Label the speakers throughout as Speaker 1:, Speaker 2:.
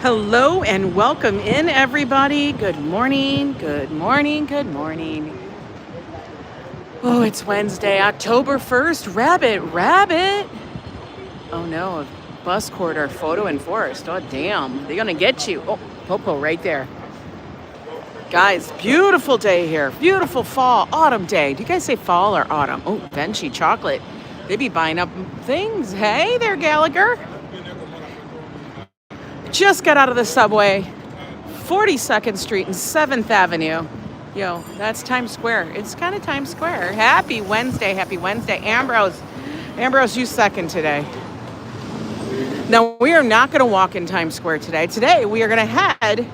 Speaker 1: Hello and welcome in, everybody. Good morning, good morning, good morning. Oh, it's Wednesday, October 1st. Rabbit. Oh no, a bus corridor photo in forest. Oh, damn. They're going to get you. Oh, Popo right there. Guys, beautiful day here. Beautiful fall, autumn day. Do you guys say fall or autumn? Oh, Benchy chocolate. They be buying up things. Hey there, Gallagher. Just got out of the subway, 42nd Street and 7th Avenue. Yo, that's Times Square. It's kind of Times Square. Happy Wednesday. Ambrose, you second today. Now, we are not going to walk in Times Square today. Today, we are going to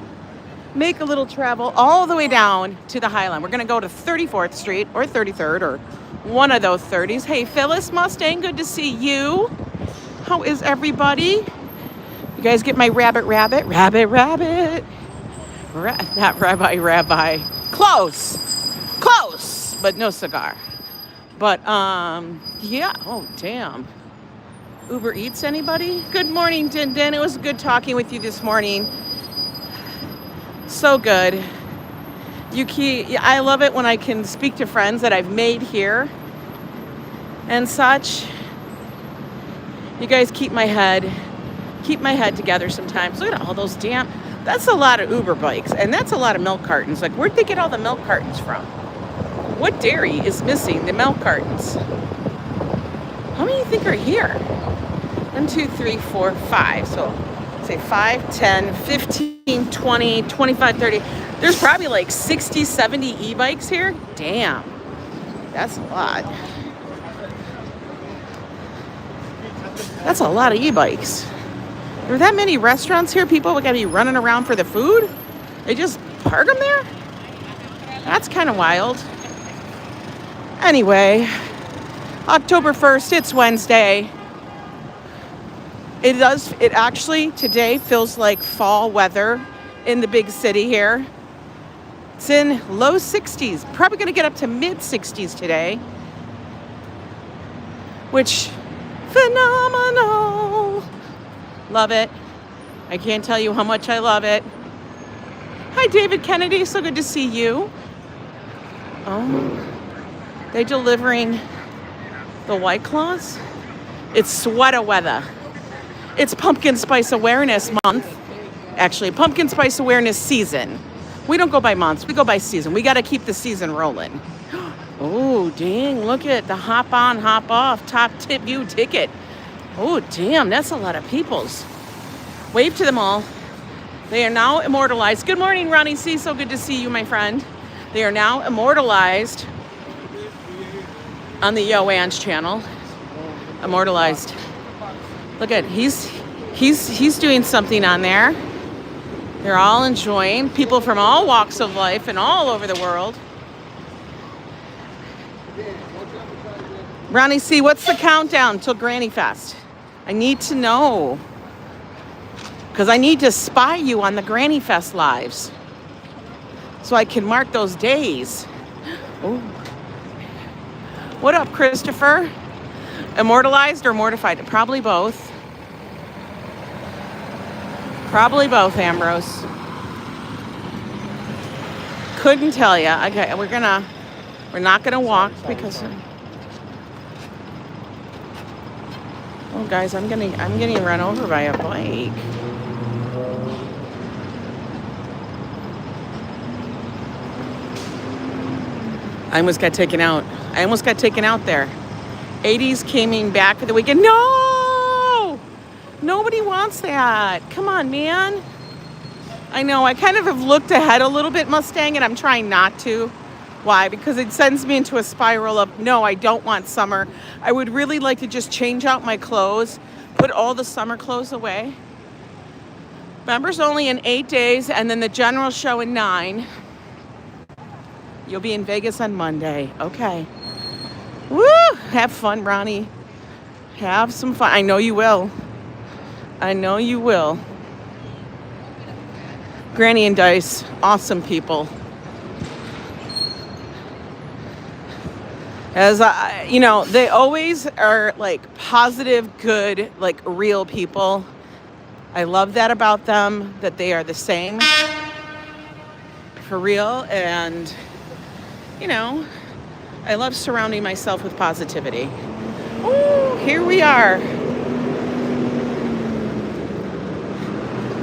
Speaker 1: make a little travel all the way down to the Highline. We're going to go to 34th Street or 33rd or one of those 30s. Hey, Phyllis Mustang, good to see you. How is everybody? You guys get my rabbit. Not rabbi. Close, but no cigar. But, yeah. Oh, damn. Uber Eats, anybody? Good morning, Din Din. It was good talking with you this morning. So good. I love it when I can speak to friends that I've made here and such. You guys keep my head together sometimes. Look at all those that's a lot of Uber bikes, and that's a lot of milk cartons. Like, where'd they get all the milk cartons from? What dairy is missing the milk cartons? How many do you think are here? 1, 2, 3, 4, 5. So say 5, 10, 15, 20, 25, 30. There's probably like 60, 70 e-bikes here. Damn. That's a lot. That's a lot of e-bikes. Are there that many restaurants here? People got to be running around for the food? They just park them there? That's kind of wild. Anyway, October 1st, it's Wednesday. It actually today feels like fall weather in the big city here. It's in low 60s. Probably going to get up to mid 60s today. Which, phenomenal. Love it. I can't tell you how much I love it. Hi, David Kennedy. So good to see you. Oh, they delivering the White Claws? It's sweater weather. It's Pumpkin Spice Awareness Month. Actually, Pumpkin Spice Awareness Season. We don't go by months. We go by season. We got to keep the season rolling. Oh, dang. Look at the hop on, hop off, top tip view ticket. Oh, damn, that's a lot of peoples. Wave to them all. They are now immortalized. Good morning, Ronnie C. So good to see you, my friend. They are now immortalized on the Yo Ang channel. Immortalized. Look at, he's doing something on there. They're all enjoying. People from all walks of life and all over the world. Ronnie C., what's the countdown till Granny Fest? I need to know, because I need to spy you on the Granny Fest lives so I can mark those days. Oh. What up, Christopher? Immortalized or mortified? Probably both. Ambrose. Couldn't tell you. Okay, we're not gonna walk because. Oh, guys, I'm getting run over by a bike. I almost got taken out there. 80s came back for the weekend. No! Nobody wants that. Come on, man. I know, I kind of have looked ahead a little bit, Mustang, and I'm trying not to. Why? Because it sends me into a spiral of, no, I don't want summer. I would really like to just change out my clothes, put all the summer clothes away. Members only in 8 days, and then the general show in 9. You'll be in Vegas on Monday. Okay. Woo! Have fun, Ronnie. Have some fun. I know you will. Granny and Dice, awesome people. As you know, they always are like positive, good, like real people. I love that about them, that they are the same for real. And, you know, I love surrounding myself with positivity. Oh, here we are.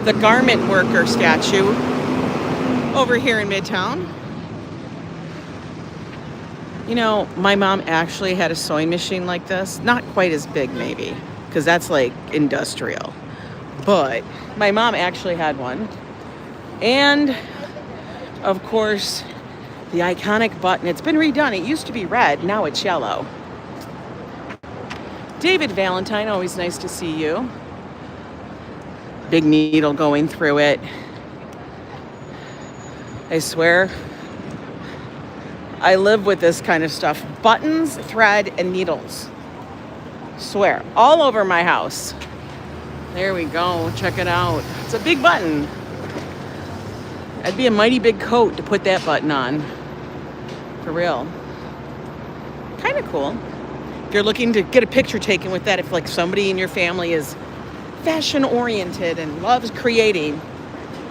Speaker 1: The garment worker statue over here in Midtown. You know, my mom actually had a sewing machine like this. Not quite as big, maybe, because that's like industrial. But my mom actually had one. And, of course, the iconic button. It's been redone. It used to be red. Now it's yellow. David Valentine, always nice to see you. Big needle going through it. I swear, I live with this kind of stuff. Buttons, thread, and needles. Swear, all over my house. There we go, check it out. It's a big button. That'd be a mighty big coat to put that button on. For real. Kind of cool. If you're looking to get a picture taken with that, if like somebody in your family is fashion oriented and loves creating,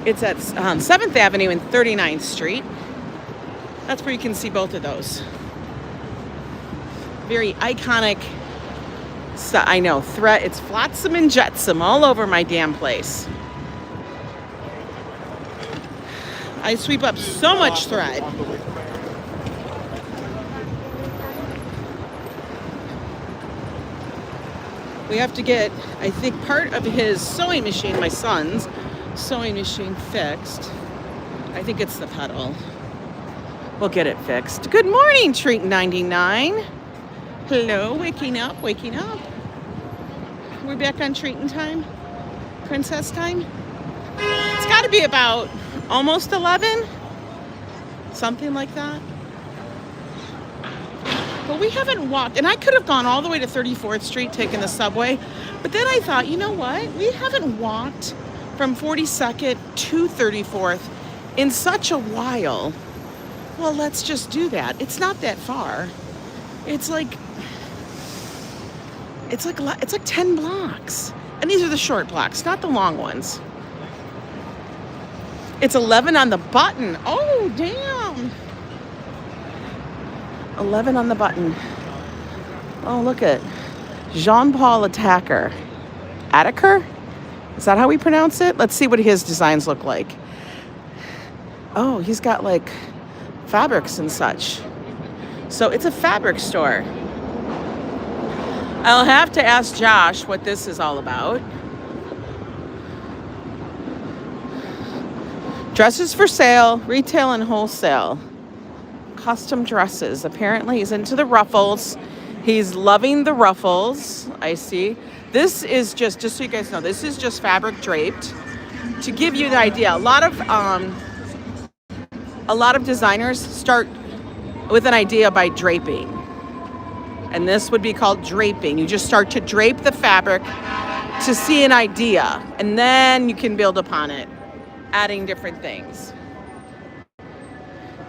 Speaker 1: it's at 7th Avenue and 39th Street. That's where you can see both of those. Very iconic. So I know, thread. It's flotsam and jetsam all over my damn place. I sweep up so much thread. We have to get, I think, part of his sewing machine, my son's sewing machine, fixed. I think it's the pedal. We'll get it fixed. Good morning, Treat 99. Hello, waking up, waking up. We're back on treating time, princess time. It's got to be about almost 11, something like that. But we haven't walked, and I could have gone all the way to 34th Street, taking the subway. But then I thought, you know what? We haven't walked from 42nd to 34th in such a while. Well, let's just do that. It's not that far. It's like 10 blocks. And these are the short blocks, not the long ones. It's 11 on the button. Oh, damn. 11 on the button. Oh, look at Jean-Paul Attacker. Attacker? Is that how we pronounce it? Let's see what his designs look like. Oh, he's got like fabrics and such. So it's a fabric store. I'll have to ask Josh what this is all about. Dresses for sale, retail and wholesale. Custom dresses. Apparently he's into the ruffles. He's loving the ruffles. I see. This is just so you guys know, this is just fabric draped. To give you the idea, a lot of designers start with an idea by draping. And this would be called draping. You just start to drape the fabric to see an idea, and then you can build upon it, adding different things.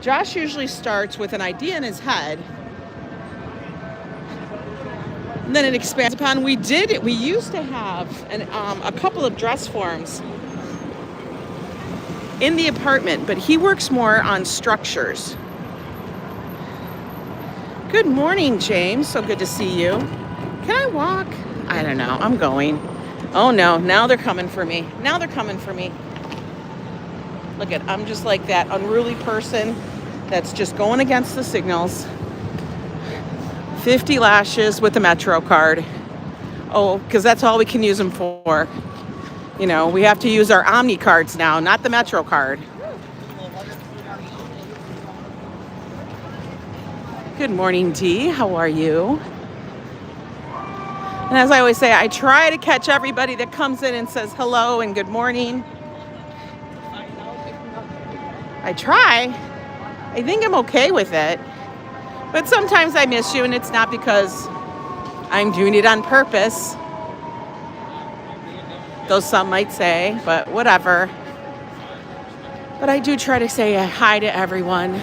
Speaker 1: Josh usually starts with an idea in his head, and then it expands upon. We used to have a couple of dress forms in the apartment, but he works more on structures. Good morning, James. So good to see you. Can I walk? I don't know. I'm going. Oh no, now they're coming for me. Now they're coming for me. Look at, I'm just like that unruly person that's just going against the signals. 50 lashes with the Metro card. Oh, because that's all we can use them for. You know, we have to use our Omni cards now, not the Metro card. Good morning, Dee. How are you? And as I always say, I try to catch everybody that comes in and says hello and good morning. I try. I think I'm okay with it. But sometimes I miss you, and it's not because I'm doing it on purpose. Though some might say, but whatever. But I do try to say hi to everyone.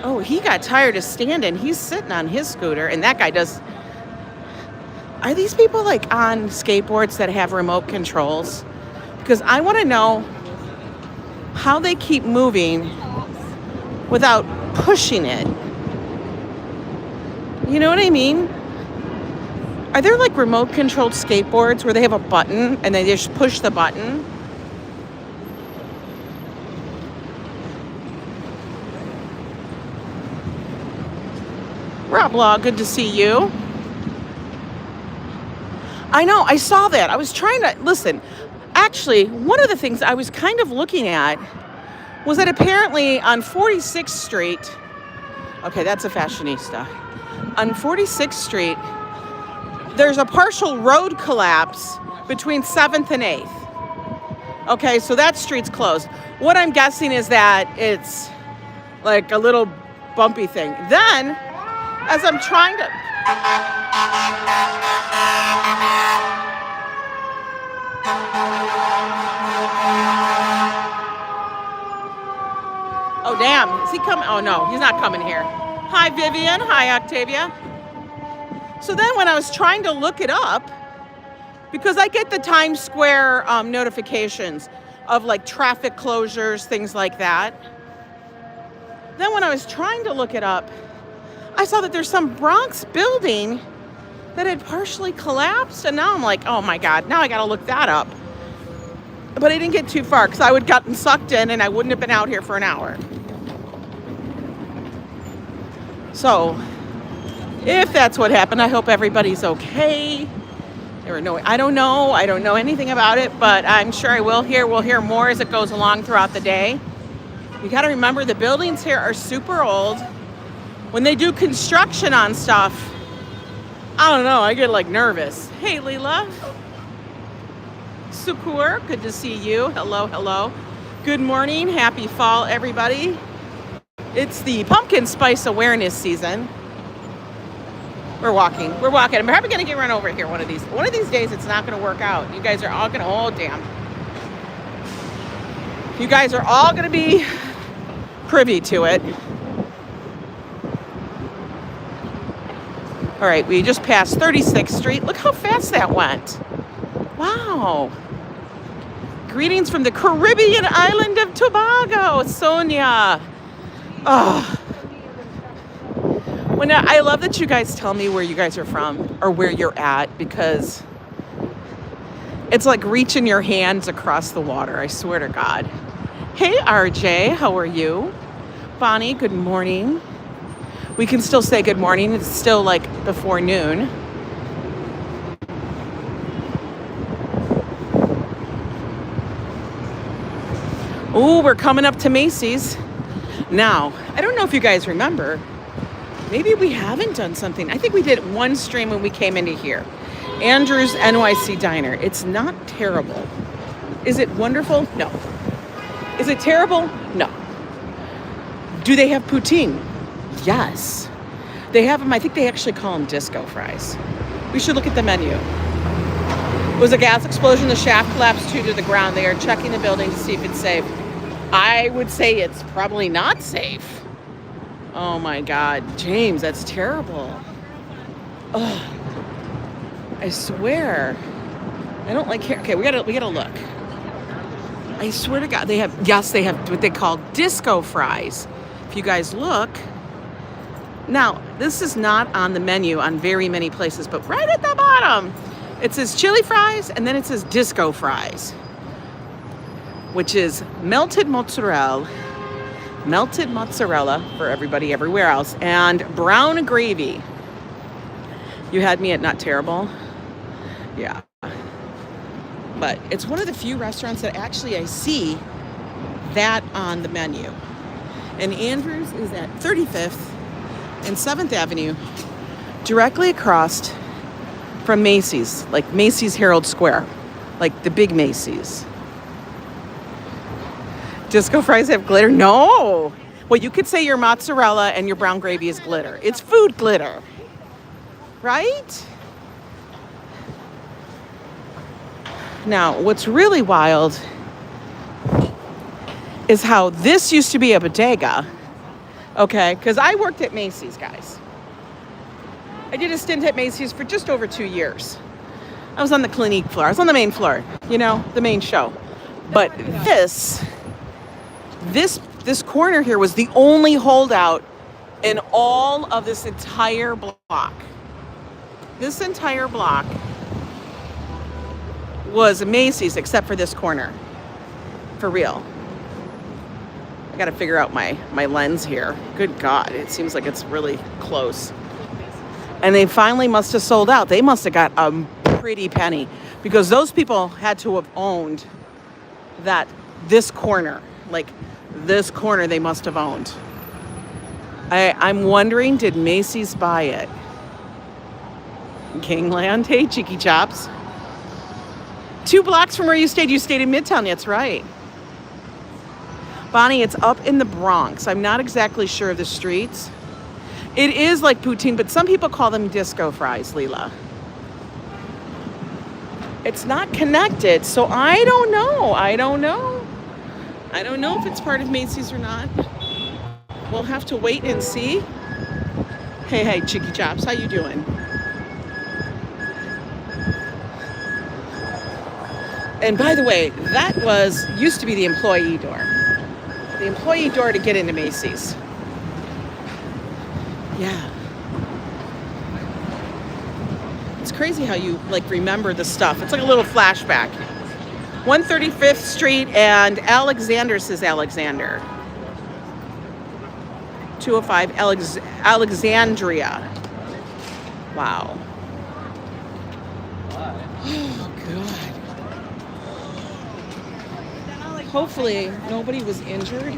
Speaker 1: Oh, he got tired of standing. He's sitting on his scooter, and that guy does. Are these people like on skateboards that have remote controls? Because I want to know how they keep moving without pushing it. You know what I mean? Are there like remote controlled skateboards where they have a button and they just push the button? Rob Law, good to see you. I know, I saw that. I was trying to, listen, actually, one of the things I was kind of looking at was that apparently on 46th Street, okay, that's a fashionista. On 46th Street, there's a partial road collapse between 7th and 8th. Okay, so that street's closed. What I'm guessing is that it's like a little bumpy thing. Then, as I'm trying to... Oh, damn. Is he coming? Oh, no, he's not coming here. Hi, Vivian. Hi, Octavia. So then when I was trying to look it up, because I get the Times Square notifications of like traffic closures, things like that. Then when I was trying to look it up, I saw that there's some Bronx building that had partially collapsed. And now I'm like, oh my God, now I got to look that up. But I didn't get too far because I would have gotten sucked in and I wouldn't have been out here for an hour. So if that's what happened, I hope everybody's okay. I don't know anything about it, but I'm sure I will hear. We'll hear more as it goes along throughout the day. You got to remember the buildings here are super old. When they do construction on stuff, I don't know, I get like nervous. Hey, Lila. Sukur, good to see you. Hello, hello. Good morning. Happy fall, everybody. It's the pumpkin spice awareness season. We're walking. I'm probably going to get run over here one of these days. It's not going to work out. You guys are all going to, oh, damn. You guys are all going to be privy to it. All right, we just passed 36th Street. Look how fast that went. Wow. Greetings from the Caribbean island of Tobago, Sonia. Oh. I love that you guys tell me where you guys are from or where you're at, because it's like reaching your hands across the water, I swear to God. Hey, RJ, how are you? Bonnie, good morning. We can still say good morning. It's still like before noon. Oh, we're coming up to Macy's. Now, I don't know if you guys remember, maybe we haven't done something. I think we did one stream when we came into here. Andrew's NYC Diner. It's not terrible. Is it wonderful? No. Is it terrible? No. Do they have poutine? Yes. They have them, I think they actually call them disco fries. We should look at the menu. It was a gas explosion. The shaft collapsed to the ground. They are checking the building to see if it's safe. I would say it's probably not safe. Oh my God, James, that's terrible. Oh, I swear. I don't like hair. Okay, we gotta look. I swear to God, they have what they call disco fries. If you guys look. Now, this is not on the menu on very many places, but right at the bottom, it says chili fries, and then it says disco fries, which is melted mozzarella for everybody everywhere else, and brown gravy. You had me at not terrible. Yeah. But it's one of the few restaurants that actually I see that on the menu. And Andrews is at 35th and 7th Avenue, directly across from Macy's, like Macy's Herald Square, like the big Macy's. Disco fries have glitter? No. Well, you could say your mozzarella and your brown gravy is glitter. It's food glitter, right? Now, what's really wild is how this used to be a bodega, okay? Because I worked at Macy's, guys. I did a stint at Macy's for just over 2 years. I was on the Clinique floor. I was on the main floor, you know, the main show. But this corner here was the only holdout in all of this entire block. This entire block was Macy's except for this corner. For real. I gotta figure out my lens here. Good God, it seems like it's really close. And they finally must have sold out. They must have got a pretty penny because those people had to have owned this corner. Like this corner they must have owned. I'm wondering, did Macy's buy it? Kingland, hey, Cheeky Chops. 2 blocks from where you stayed in Midtown, that's right. Bonnie, it's up in the Bronx. I'm not exactly sure of the streets. It is like poutine, but some people call them disco fries, Lila. It's not connected, so I don't know. I don't know if it's part of Macy's or not. We'll have to wait and see. Hey, Cheeky Chops, how you doing? And by the way, that used to be the employee door. The employee door to get into Macy's. Yeah. It's crazy how you remember the stuff. It's like a little flashback. 135th Street and Alexander says Alexander. 205 Alexandria. Wow. Oh, God. Hopefully nobody was injured.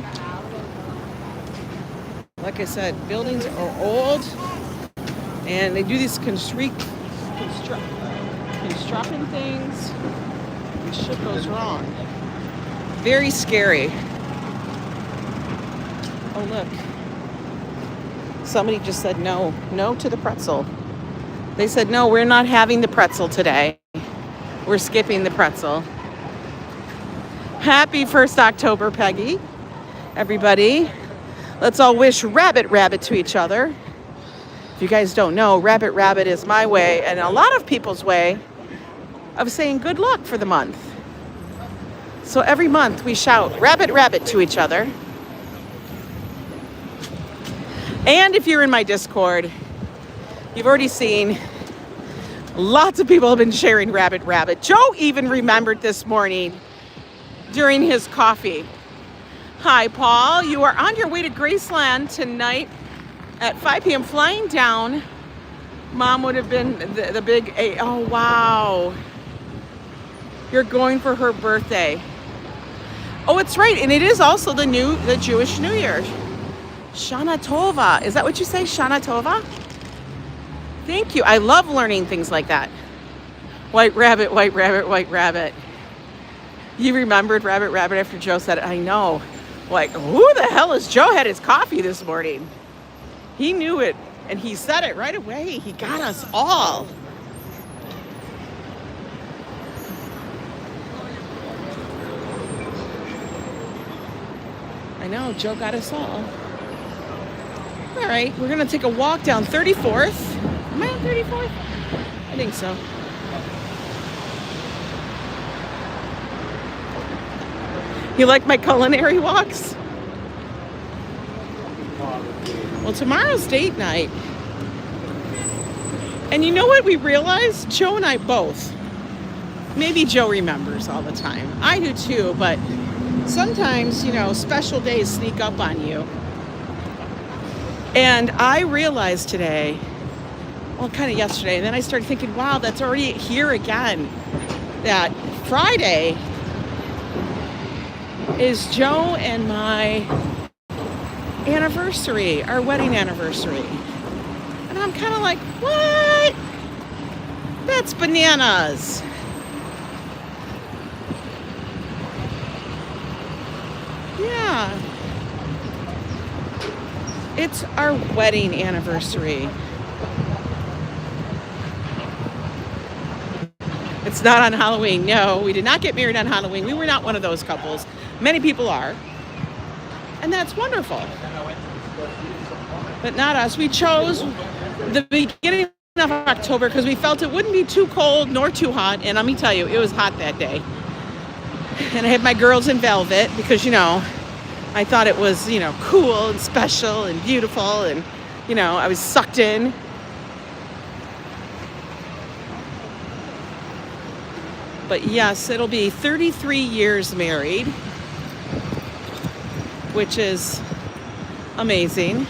Speaker 1: Like I said, buildings are old and they do these constructing things and shit goes wrong. Very scary. Oh, look. Somebody just said no to the pretzel. They said, no, we're not having the pretzel today. We're skipping the pretzel. Happy 1st October, Peggy. Everybody, let's all wish rabbit to each other. If you guys don't know, rabbit is my way and a lot of people's way of saying good luck for the month. So every month we shout rabbit to each other. And if you're in my Discord, you've already seen lots of people have been sharing rabbit. Joe even remembered this morning during his coffee. Hi, Paul. You are on your way to Graceland tonight at 5 p.m. flying down. Mom would have been the big A. Oh, wow. You're going for her birthday. Oh, it's right. And it is also the Jewish New Year. Shana Tova. Is that what you say? Shana Tova? Thank you. I love learning things like that. White rabbit. You remembered rabbit after Joe said it. I know. Like, who the hell is Joe had his coffee this morning? He knew it, and he said it right away. He got us all. I know, Joe got us all. All right, we're going to take a walk down 34th. Am I on 34th? I think so. You like my culinary walks? Well, tomorrow's date night. And you know what we realized? Joe and I both. Maybe Joe remembers all the time. I do too, but sometimes, special days sneak up on you. And I realized today, well, kind of yesterday, and then I started thinking, wow, that's already here again. That Friday is Joe and my anniversary, our wedding anniversary. And I'm kind of like, what? That's bananas. Yeah. It's our wedding anniversary. It's not on Halloween. No, we did not get married on Halloween. We were not one of those couples. Many people are. And that's wonderful. But not us. We chose the beginning of October because we felt it wouldn't be too cold nor too hot. And let me tell you, it was hot that day. And I had my girls in velvet because, you know, I thought it was, you know, cool and special and beautiful. And, you know, I was sucked in. But yes, it'll be 33 years married, which is amazing.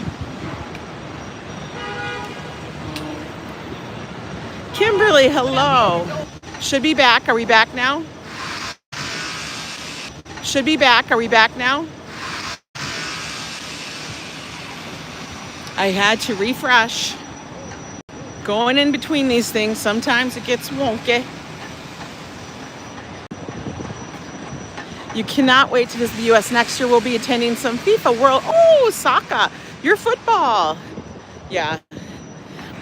Speaker 1: Kimberly, hello. Should be back. Are we back now? Should be back. Are we back now? I had to refresh. Going in between these things, sometimes it gets wonky. You cannot wait to visit the U.S. Next year. We'll be attending some FIFA World. Oh, soccer. Your football. Yeah.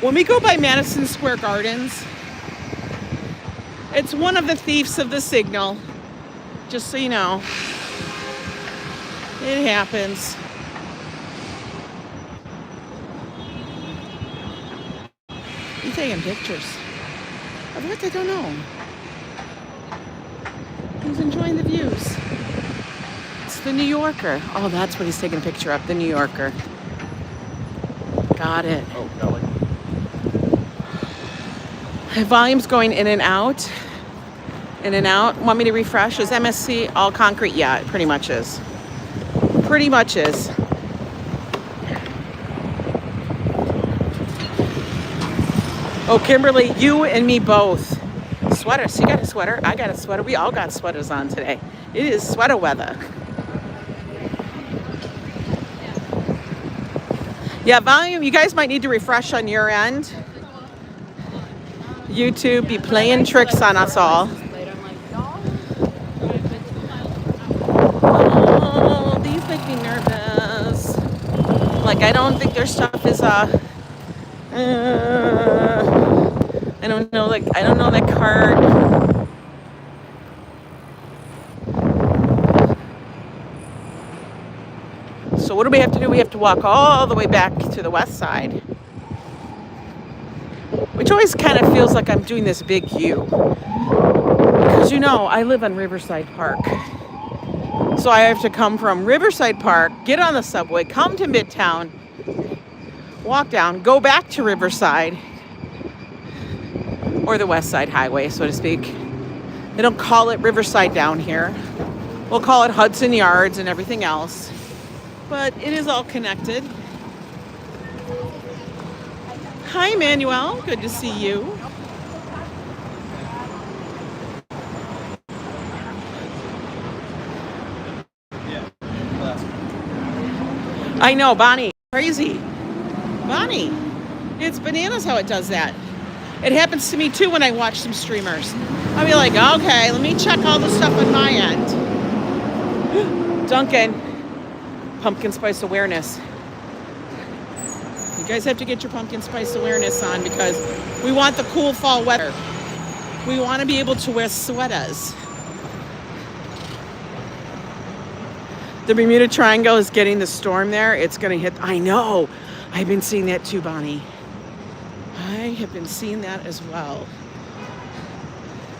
Speaker 1: When we go by Madison Square Gardens, it's one of the thieves of the signal. Just so you know. It happens. You taking pictures? I bet they don't know. He's enjoying the views. It's the New Yorker. Oh, that's what he's taking a picture of, the New Yorker. Got it.
Speaker 2: Oh, Gallagher.
Speaker 1: Volume's going in and out. In and out. Want me to refresh? Is MSC all concrete? Yeah, it pretty much is. Pretty much is. Oh, Kimberly, you and me both. Sweaters. You got a sweater? I got a sweater. We all got sweaters on today. It is sweater weather. Yeah, volume. You guys might need to refresh on your end. YouTube be playing tricks on us all. Oh, these make me nervous. Like, I don't think their stuff is I don't know, like, I don't know that card. So what do we have to do? We have to walk all the way back to the west side. Which always kind of feels like I'm doing this big U. Because, you know, I live on Riverside Park. So I have to come from Riverside Park, get on the subway, come to Midtown, walk down, go back to Riverside, or the West Side Highway, so to speak. They don't call it Riverside down here. We'll call it Hudson Yards and everything else. But it is all connected. Hi, Manuel. Good to see you. I know, Bonnie. Crazy. Bonnie. It's bananas how it does that. It happens to me too when I watch some streamers. I'll be like, okay, let me check all the stuff on my end. Duncan. Pumpkin spice awareness. You guys have to get your pumpkin spice awareness on because we want the cool fall weather. We want to be able to wear sweaters. The Bermuda Triangle is getting the storm there. It's going to hit. I know. I've been seeing that too, Bonnie. I have been seeing that as well.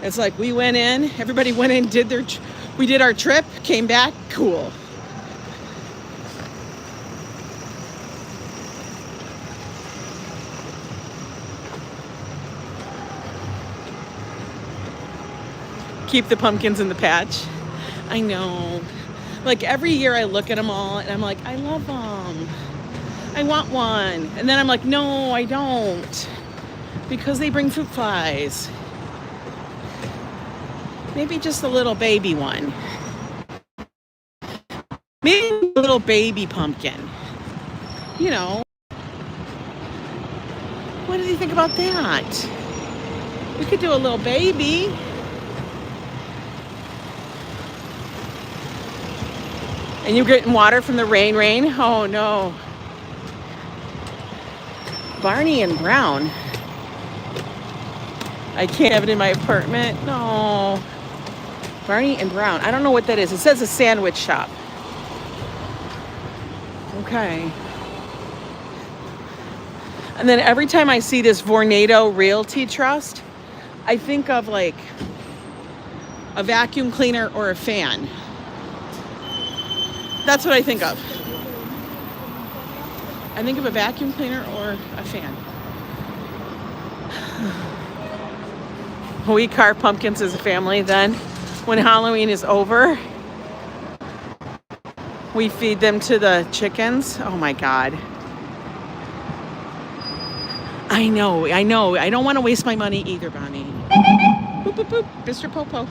Speaker 1: It's like we went in, everybody went in, we did our trip, came back, cool. Keep the pumpkins in the patch. I know. Like every year I look at them all and I'm like, I love them. I want one. And then I'm like, no, I don't. Because they bring fruit flies. Maybe just a little baby one. Maybe a little baby pumpkin. You know. What do you think about that? We could do a little baby. And you're getting water from the rain. Oh no. Barney and Brown. I can't have it in my apartment. No. Barney and Brown. I don't know what that is. It says a sandwich shop. Okay. And then every time I see this Vornado Realty Trust, I think of like a vacuum cleaner or a fan. That's what I think of. I think of a vacuum cleaner or a fan. We carve pumpkins as a family. Then when Halloween is over, we feed them to the chickens. Oh my God. I know. I don't want to waste my money either, Bonnie. Boop, boop, boop. Mr. Popo.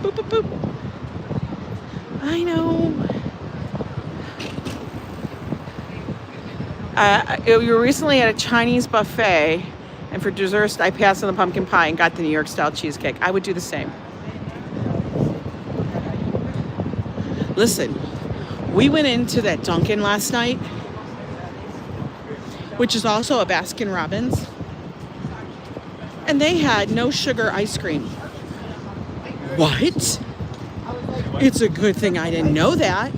Speaker 1: Boop, boop, boop. I know. We were recently at a Chinese buffet, and for dessert, I passed on the pumpkin pie and got the New York style cheesecake. I would do the same. Listen, we went into that Dunkin' last night, which is also a Baskin Robbins, and they had no sugar ice cream. What? It's a good thing I didn't know that.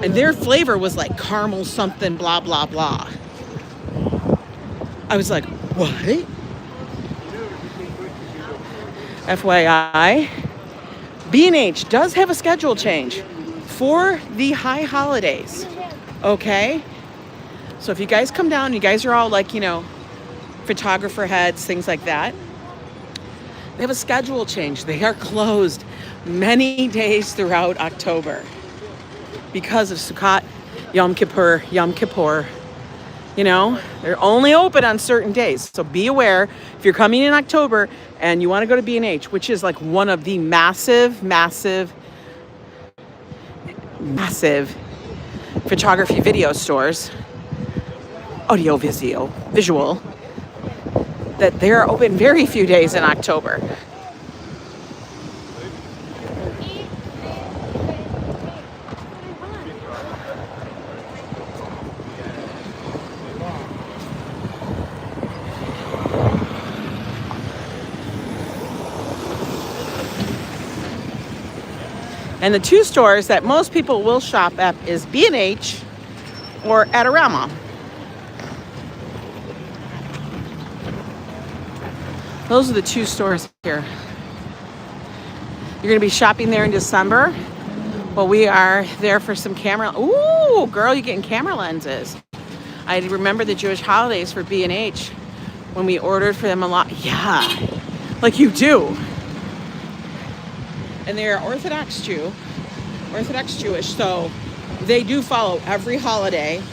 Speaker 1: And their flavor was like caramel something, blah, blah, blah. I was like, what? FYI, B&H does have a schedule change for the high holidays, okay? So if you guys come down, you guys are all like, photographer heads, things like that. They have a schedule change. They are closed many days throughout October because of Sukkot, Yom Kippur. They're only open on certain days. So be aware if you're coming in October and you want to go to B&H, which is like one of the massive photography video stores, audio, visual, that they're open very few days in October. And the two stores that most people will shop at is B&H or Adorama. Those are the two stores here. You're going to be shopping there in December. Well, we are there for some camera. Ooh, girl, you're getting camera lenses. I remember the Jewish holidays for B&H when we ordered for them a lot. Yeah, like you do. And they're Orthodox Jewish, so they do follow every holiday.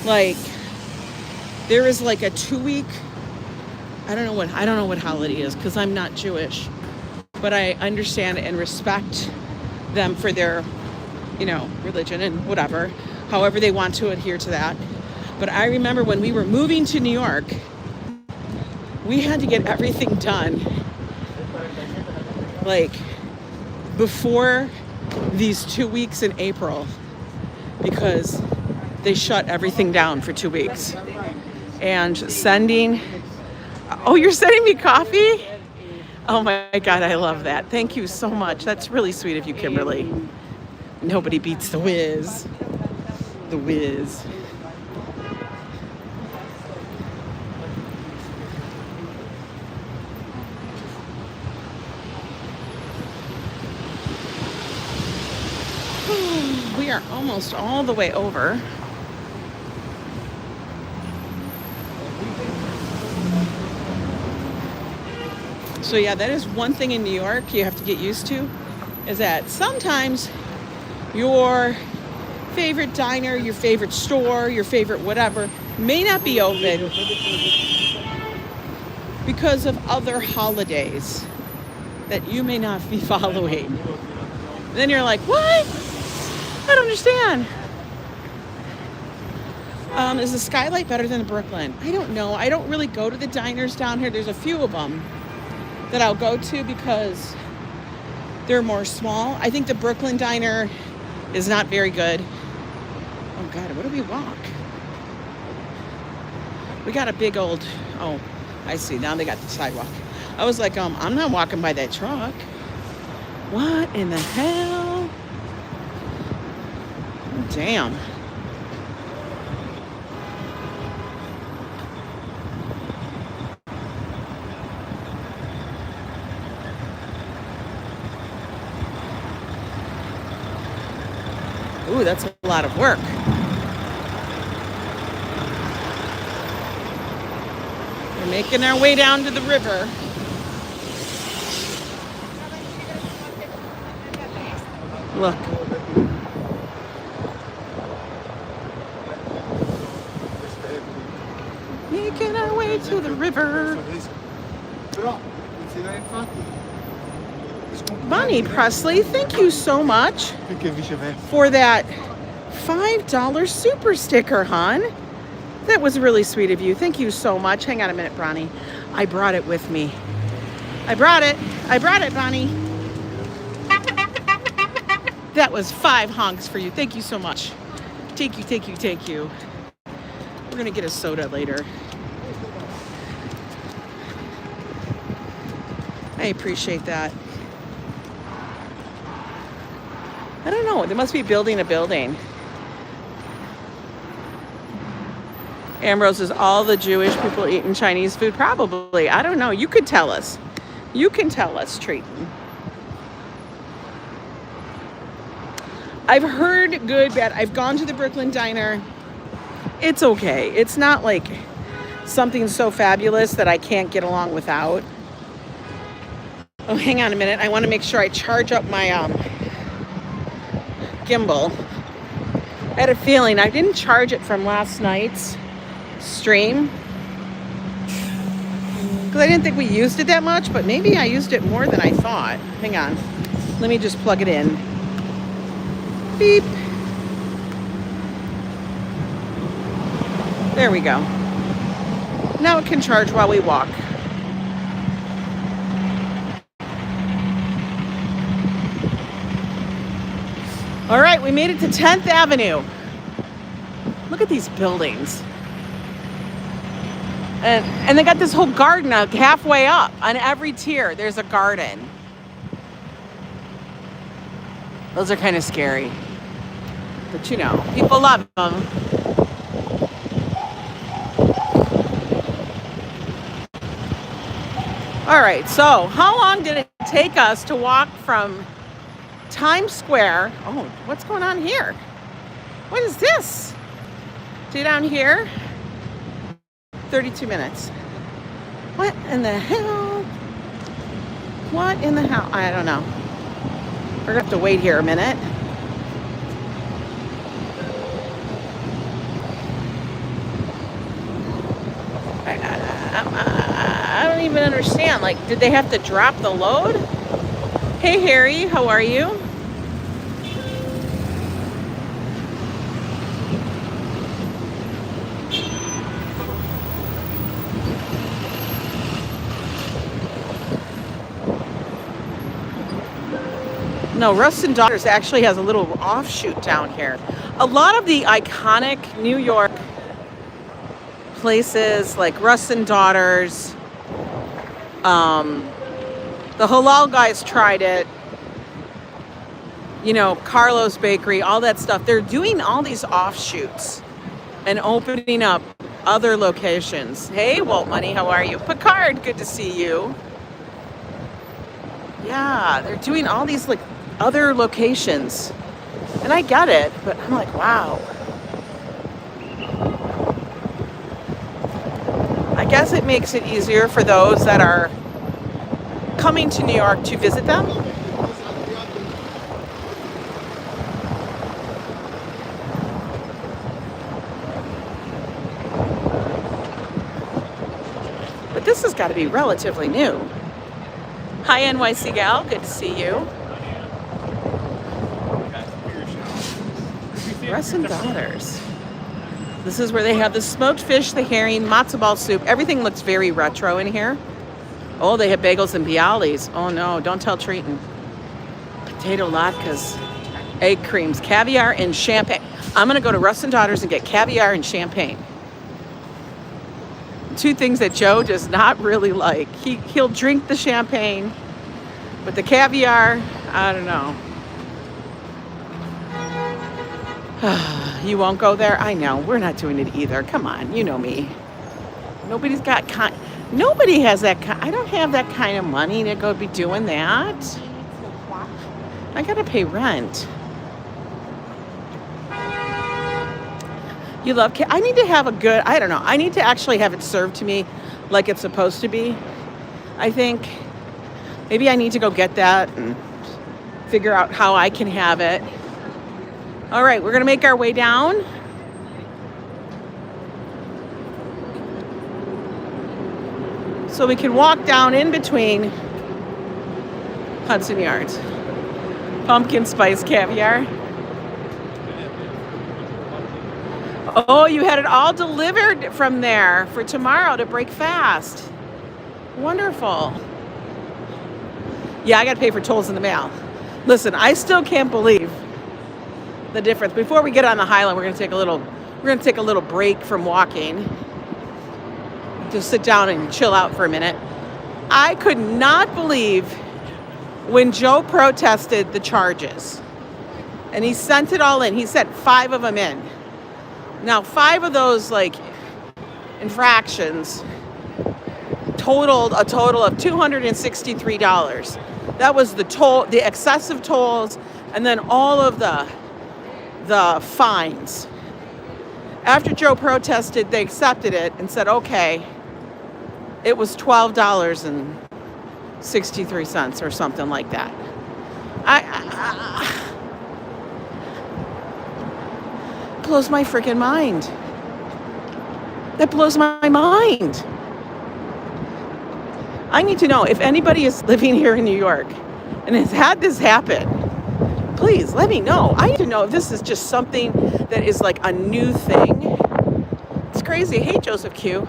Speaker 1: Like, there is like a 2-week, I don't know what holiday it is because I'm not Jewish, but I understand and respect them for their, religion and whatever, however they want to adhere to that. But I remember when we were moving to New York, we had to get everything done like before these 2 weeks in April because they shut everything down for 2 weeks. And you're sending me coffee? Oh my God, I love that. Thank you so much. That's really sweet of you, Kimberly. Nobody beats the whiz. The whiz. We are almost all the way over. So yeah, that is one thing in New York you have to get used to, is that sometimes your favorite diner, your favorite store, your favorite whatever may not be open because of other holidays that you may not be following. And then you're like, what? I don't understand. Is the Skylight better than the Brooklyn? I don't know. I don't really go to the diners down here. There's a few of them that I'll go to because they're more small. I think the Brooklyn diner is not very good. Oh God, where do we walk? We got a big old, oh, I see. Now they got the sidewalk. I was like, I'm not walking by that truck. What in the hell? Damn. Ooh, that's a lot of work. We're making our way down to the river. Look. Making our way to the river. Bonnie Presley, thank you so much for that $5 super sticker, hon. That was really sweet of you. Thank you so much. Hang on a minute, Bonnie. I brought it with me. I brought it, Bonnie. That was 5 honks for you. Thank you so much. Thank you. We're gonna get a soda later. I appreciate that. I don't know. They must be building a building. Ambrose, is all the Jewish people eating Chinese food? Probably. I don't know. You could tell us. You can tell us, Triton. I've heard good, bad. I've gone to the Brooklyn Diner. It's okay. It's not like something so fabulous that I can't get along without. Oh, hang on a minute. I want to make sure I charge up my gimbal. I had a feeling I didn't charge it from last night's stream because I didn't think we used it that much, but maybe I used it more than I thought. Hang on. Let me just plug it in. Beep. There we go. Now it can charge while we walk. All right, we made it to 10th Avenue. Look at these buildings. And they got this whole garden halfway up. On every tier, there's a garden. Those are kind of scary. But you know, people love them. All right, so how long did it take us to walk from Times Square? Oh, what's going on here? What is this? To down here? 32 minutes. What in the hell? What in the hell? I don't know. We're gonna have to wait here a minute. I don't even understand. Like, did they have to drop the load? Hey, Harry, how are you? No, Russ and Daughters actually has a little offshoot down here. A lot of the iconic New York places like Russ and Daughters, the halal guys tried it, you know, Carlos Bakery, all that stuff. They're doing all these offshoots and opening up other locations. Hey, Walt Money, how are you? Picard, good to see you. Yeah, they're doing all these like other locations. And I get it, but I'm like, wow. I guess it makes it easier for those that are coming to New York to visit them. But this has got to be relatively new. Hi, NYC gal, good to see you. Russ and Daughters. This is where they have the smoked fish, the herring, matzo ball soup. Everything looks very retro in here. Oh, they have bagels and bialys. Oh no, don't tell Triton. Potato latkes, egg creams, caviar, and champagne. I'm gonna go to Russ and Daughters and get caviar and champagne. Two things that Joe does not really like. He'll drink the champagne, but the caviar, I don't know. You won't go there? I know. We're not doing it either. Come on. You know me. Nobody's got nobody has that I don't have that kind of money to go be doing that. I got to pay rent. You love I need to have a good, I don't know. I need to actually have it served to me like it's supposed to be. I think maybe I need to go get that and figure out how I can have it. All right, we're going to make our way down. So we can walk down in between Hudson Yards. Pumpkin spice caviar. Oh, you had it all delivered from there for tomorrow to break fast. Wonderful. Yeah, I got to pay for tolls in the mail. Listen, I still can't believe the difference. Before we get on the Highland, we're going to take a little break from walking. Just sit down and chill out for a minute. I could not believe when Joe protested the charges. And he sent it all in. He sent 5 of them in. Now, 5 of those infractions totaled a total of $263. That was the toll, the excessive tolls, and then all of the fines. After Joe protested, they accepted it and said, okay, it was $12.63 or something like that. Blows my freaking mind. That blows my mind. I need to know if anybody is living here in New York and has had this happen. Please let me know. I need to know if this is just something that is like a new thing. It's crazy. Hey, Joseph Q.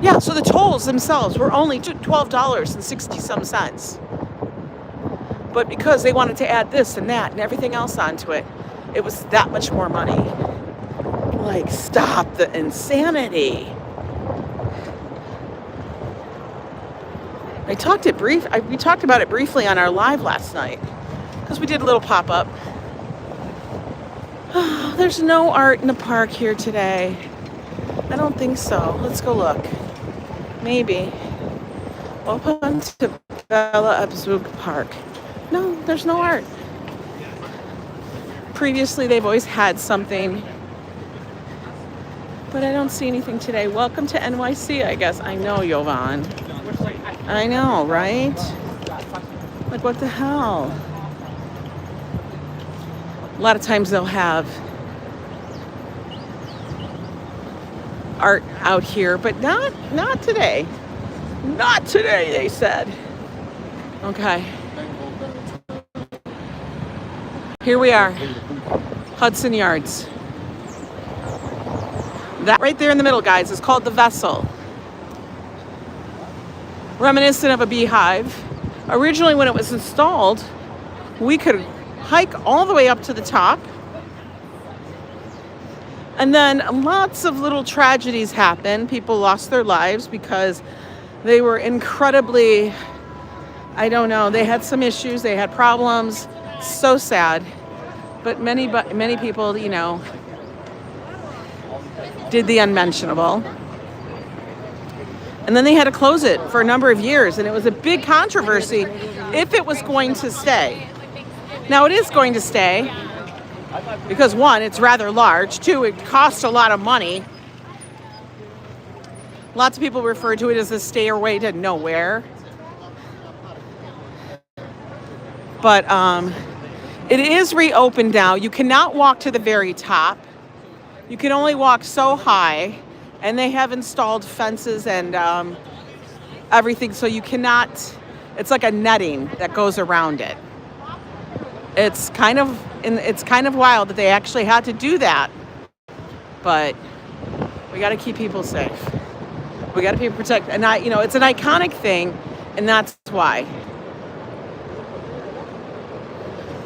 Speaker 1: Yeah, so the tolls themselves were only $12.60. But because they wanted to add this and that and everything else onto it, it was that much more money. Like, stop the insanity. We talked about it briefly on our live last night because we did a little pop-up. Oh, there's no art in the park here today. I don't think so. Let's go look. Maybe. Open to Bella Abzug Park. No, there's no art. Previously, they've always had something, but I don't see anything today. Welcome to NYC, I guess. I know, Jovan. I know, right? Like, what the hell? A lot of times they'll have art out here, but not today. Not today, they said. Okay. Here we are. Hudson Yards. That right there in the middle, guys, is called the Vessel. Reminiscent of a beehive. Originally, when it was installed, we could hike all the way up to the top. And then lots of little tragedies happened. People lost their lives because they were incredibly, I don't know, they had some issues, they had problems. So sad. But many people, you know, did the unmentionable. And then they had to close it for a number of years, and it was a big controversy if it was going to stay. Now it is going to stay because 1, it's rather large. 2, it costs a lot of money. Lots of people refer to it as a stairway to nowhere. But it is reopened now. You cannot walk to the very top. You can only walk so high. And they have installed fences and everything, so you cannot, it's like a netting that goes around it. It's kind of wild that they actually had to do that. But we got to keep people safe. We got to be protected. And it's an iconic thing, and that's why.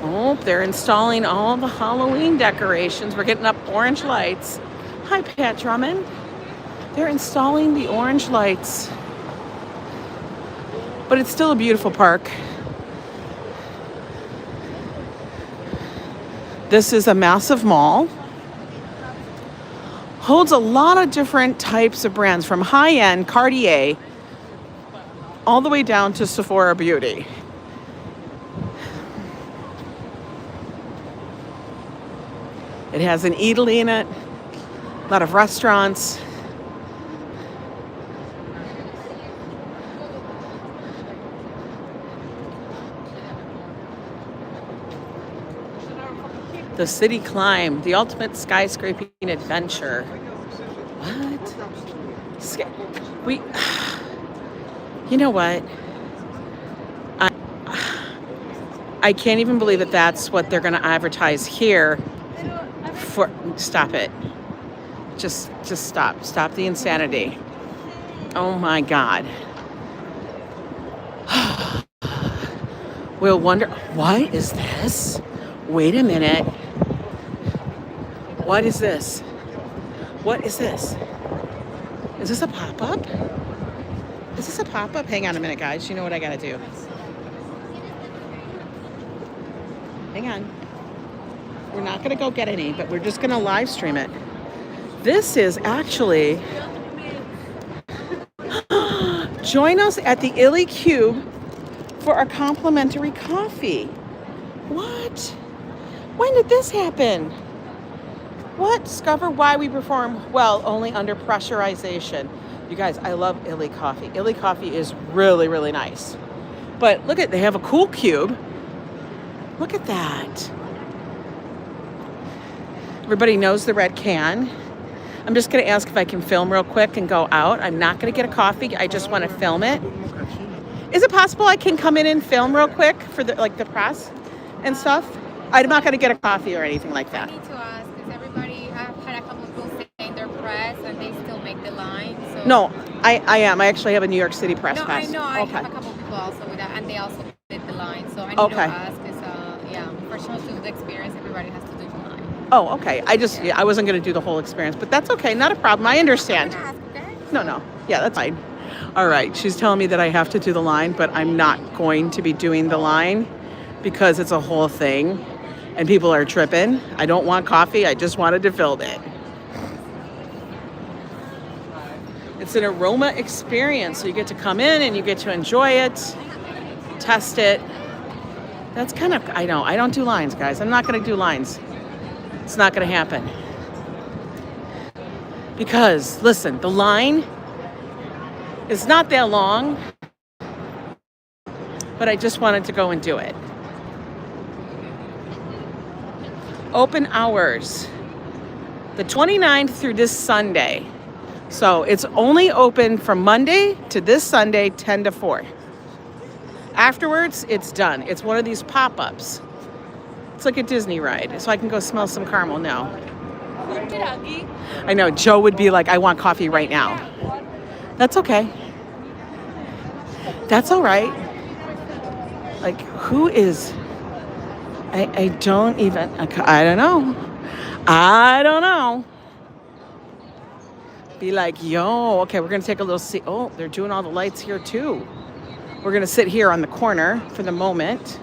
Speaker 1: Oh, they're installing all the Halloween decorations. We're getting up orange lights. Hi, Pat Drummond. They're installing the orange lights. But it's still a beautiful park. This is a massive mall. Holds a lot of different types of brands, from high-end Cartier all the way down to Sephora Beauty. It has an Illy in it, a lot of restaurants. The city climb, the ultimate skyscraping adventure. What? We, you know what? I can't even believe that that's what they're going to advertise here. Stop it. Just stop the insanity. Oh my God. We'll wonder, what is this? Wait a minute. What is this? What is this? Is this a pop-up? Is this a pop-up? Hang on a minute, guys. You know what I gotta do. Hang on. We're not gonna go get any, but we're just gonna live stream it. This is actually... Join us at the Illy Cube for a complimentary coffee. What? When did this happen? What? Discover why we perform well only under pressurization. You guys, I love Illy coffee. Illy coffee is really, really nice. But look at, they have a cool cube. Look at that. Everybody knows the red can. I'm just gonna ask if I can film real quick and go out. I'm not gonna get a coffee. I just wanna film it. Is it possible I can come in and film real quick for the press and stuff? I'm not gonna get a coffee or anything like that.
Speaker 2: I need to ask, because everybody, I've had a couple of people saying they're press and they still make the line. So.
Speaker 1: No, I am. I actually have a New York City press pass.
Speaker 2: I know. I have a couple of people also with that, and they also did the line. So I need to ask, because professionals do the experience. Everybody has to do the line.
Speaker 1: Oh, okay. I wasn't gonna do the whole experience, but that's okay. Not a problem. I understand.
Speaker 2: Ask, okay?
Speaker 1: No. Yeah, that's fine. All right. She's telling me that I have to do the line, but I'm not going to be doing the line because it's a whole thing. And people are tripping. I don't want coffee. I just wanted to film it. It's an aroma experience. So you get to come in and you get to enjoy it, test it. That's kind of, I know, I don't do lines, guys. I'm not going to do lines. It's not going to happen. Because, listen, the line is not that long, but I just wanted to go and do it. Open hours, the 29th through this Sunday. So it's only open from Monday to this Sunday, 10 to 4. Afterwards, it's done. It's one of these pop-ups. It's like a Disney ride. So I can go smell some caramel now. I know, Joe would be like, I want coffee right now. That's okay. That's all right. Like, who is... I don't even, I don't know. Be like, yo, okay, we're going to take a little seat. Oh, they're doing all the lights here too. We're going to sit here on the corner for the moment.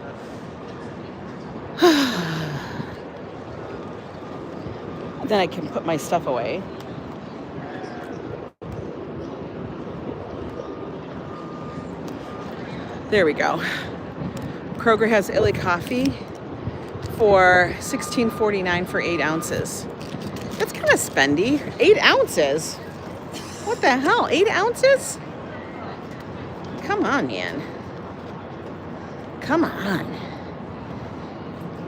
Speaker 1: Then I can put my stuff away. There we go. Kroger has Illy coffee for $16.49 for 8 ounces. That's kind of spendy. 8 ounces? What the hell? 8 ounces? Come on, man. Come on.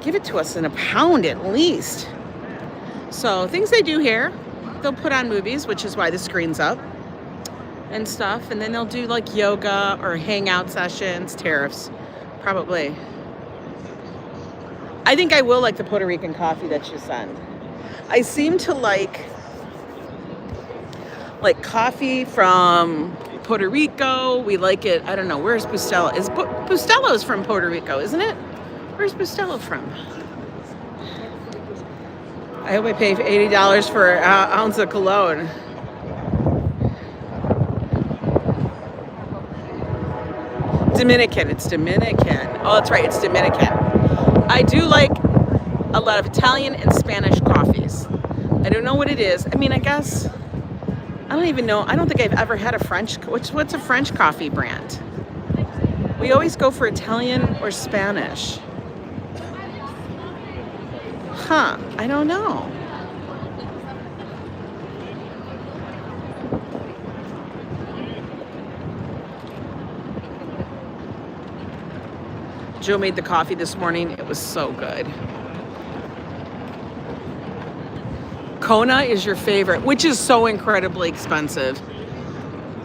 Speaker 1: Give it to us in a pound at least. So things they do here, they'll put on movies, which is why the screen's up and stuff. And then they'll do like yoga or hangout sessions, tariffs, probably. I think I will like the Puerto Rican coffee that you send. I seem to like coffee from Puerto Rico. We like it. I don't know. Where's Bustelo? Bustelo's from Puerto Rico, isn't it? Where's Bustelo from? I hope I pay $80 for an ounce of cologne. Dominican. It's Dominican. Oh, that's right. It's Dominican. I do like a lot of Italian and Spanish coffees. I don't know what it is. I mean, I guess, I don't even know. I don't think I've ever had a French, what's a French coffee brand? We always go for Italian or Spanish. Huh, I don't know. Joe made the coffee this morning. It was so good. Kona is your favorite, which is so incredibly expensive.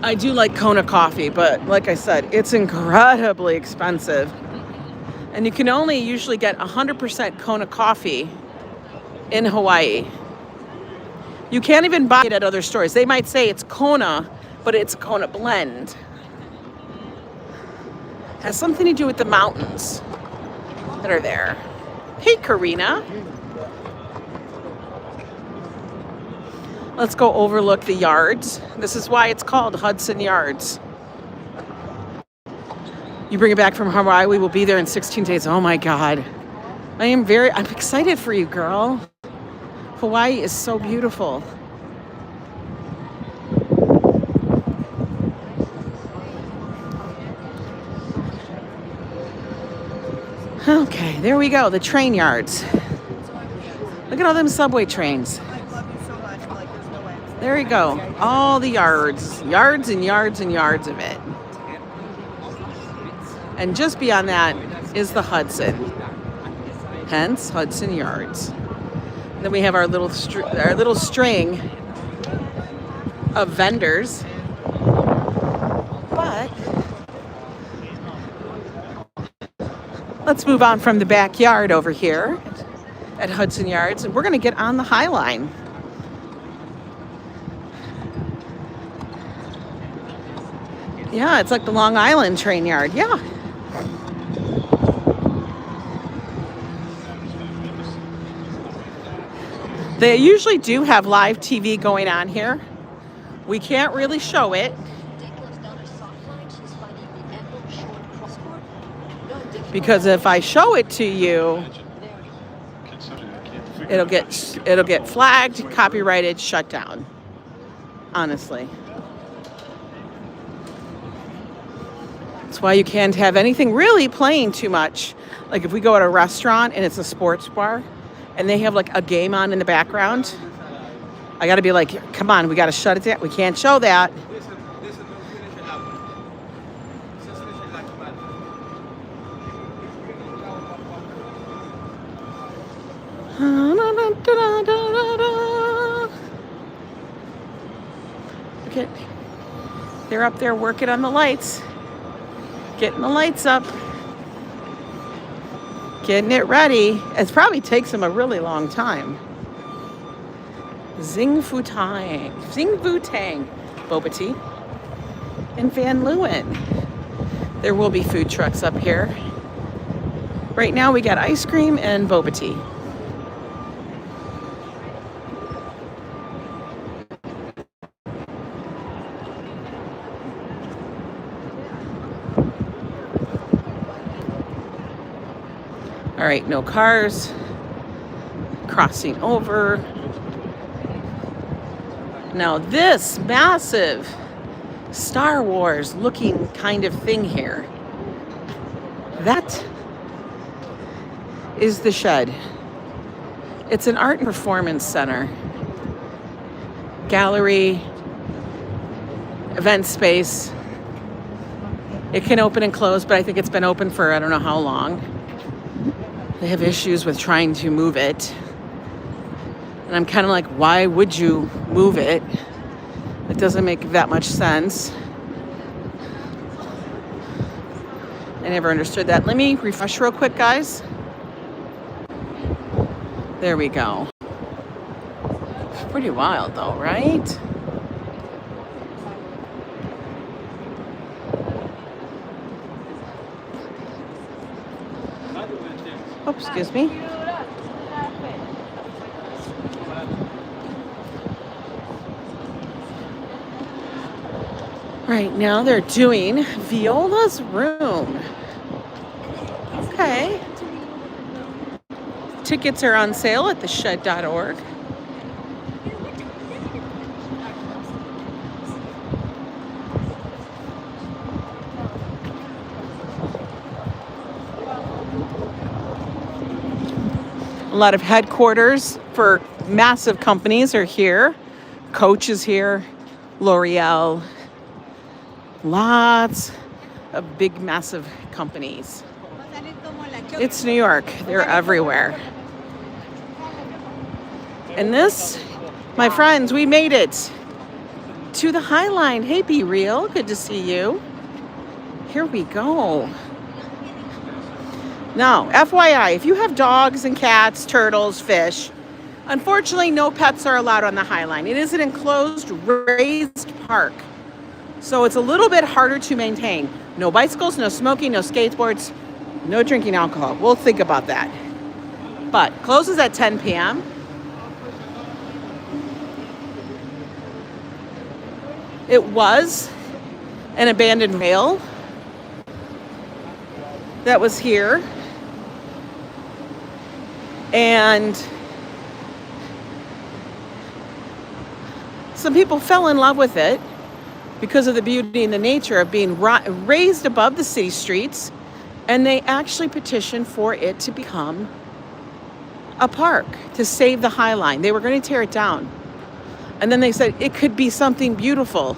Speaker 1: I do like Kona coffee, but like I said, it's incredibly expensive. And you can only usually get 100% Kona coffee in Hawaii. You can't even buy it at other stores. They might say it's Kona, but it's Kona blend. Has something to do with the mountains that are there. Hey, Karina. Let's go overlook the yards. This is why it's called Hudson Yards. You bring it back from Hawaii, we will be there in 16 days. Oh my God. I'm excited for you, girl. Hawaii is so beautiful. Okay, there we go, the train yards. Look at all them subway trains. There you go, all the yards. Yards and yards and yards of it. And just beyond that is the Hudson. Hence, Hudson Yards. Then we have our little string of vendors. But let's move on from the backyard over here at Hudson Yards, and we're going to get on the High Line. Yeah, it's like the Long Island train yard. Yeah. They usually do have live TV going on here. We can't really show it because if I show it to you, it'll get flagged, copyrighted, shut down. Honestly. That's why you can't have anything really playing too much. Like if we go at a restaurant and it's a sports bar and they have like a game on in the background, I got to be like, come on, we got to shut it down. We can't show that. Okay, they're up there working on the lights. Getting the lights up. Getting it ready. It probably takes them a really long time. Xing Fu Tang, Boba Tea, and Van Leeuwen. There will be food trucks up here. Right now we got ice cream and boba tea. All right, no cars crossing over. Now this massive Star Wars looking kind of thing here, that is the Shed. It's an art and performance center, gallery, event space. It can open and close, but I think it's been open for I don't know how long. They have issues with trying to move it. And I'm kind of like, why would you move it? It doesn't make that much sense. I never understood that. Let me refresh real quick, guys. There we go. It's pretty wild though, right? Oh, excuse me. Right now they're doing Viola's room. Okay. Tickets are on sale at theshed.org. lot of headquarters for massive companies are here. Coach is here, L'Oreal, lots of big, massive companies. It's New York. They're everywhere. And this, my friends, we made it to the High Line. Hey, Be Real. Good to see you. Here we go. Now, FYI, if you have dogs and cats, turtles, fish, unfortunately, no pets are allowed on the High Line. It is an enclosed, raised park. So it's a little bit harder to maintain. No bicycles, no smoking, no skateboards, no drinking alcohol. We'll think about that. But closes at 10 p.m. It was an abandoned rail that was here. And some people fell in love with it because of the beauty and the nature of being raised above the city streets. And they actually petitioned for it to become a park, to save the High Line. They were going to tear it down. And then they said it could be something beautiful.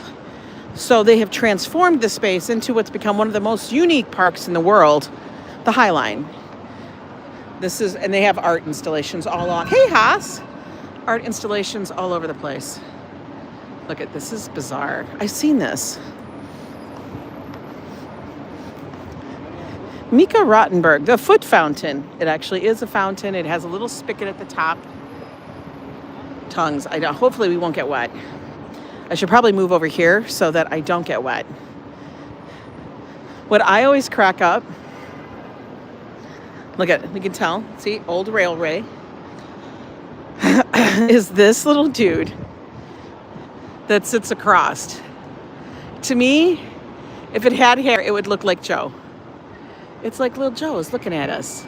Speaker 1: So they have transformed the space into what's become one of the most unique parks in the world, the High Line. And they have art installations all along. Hey, Haas! Art installations all over the place. Look at this, is bizarre. I've seen this. Mika Rottenberg, the foot fountain. It actually is a fountain. It has a little spigot at the top. Tongues. Hopefully we won't get wet. I should probably move over here so that I don't get wet. What I always crack up, look at it, we can tell, see, old railway, is this little dude that sits across. To me, if it had hair, it would look like Joe. It's like little Joe's looking at us.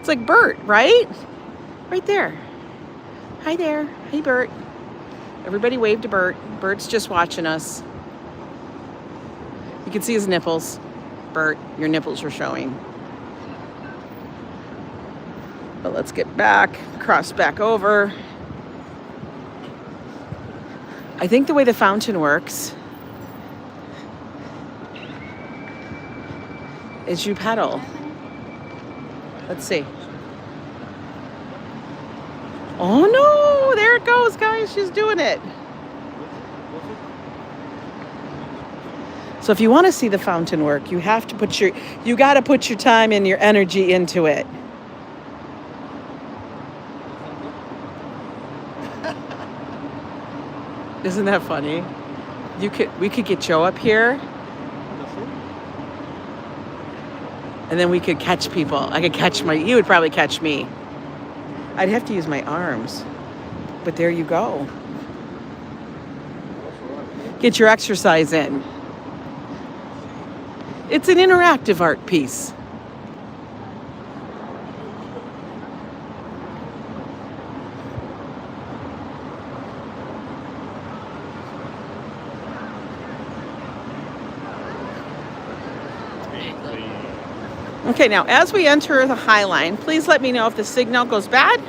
Speaker 1: It's like Bert, right? Right there. Hi there. Hey, Bert. Everybody wave to Bert. Bert's just watching us. You can see his nipples. Bert, your nipples are showing. But let's get back, cross back over. I think the way the fountain works is you pedal. Let's see. Oh no, there it goes, guys. She's doing it. So if you want to see the fountain work, you have to you got to put your time and your energy into it. Isn't that funny? We could get Joe up here. And then we could catch people. I could catch you would probably catch me. I'd have to use my arms. But there you go. Get your exercise in. It's an interactive art piece. Okay, now as we enter the High Line, please let me know if the signal goes bad.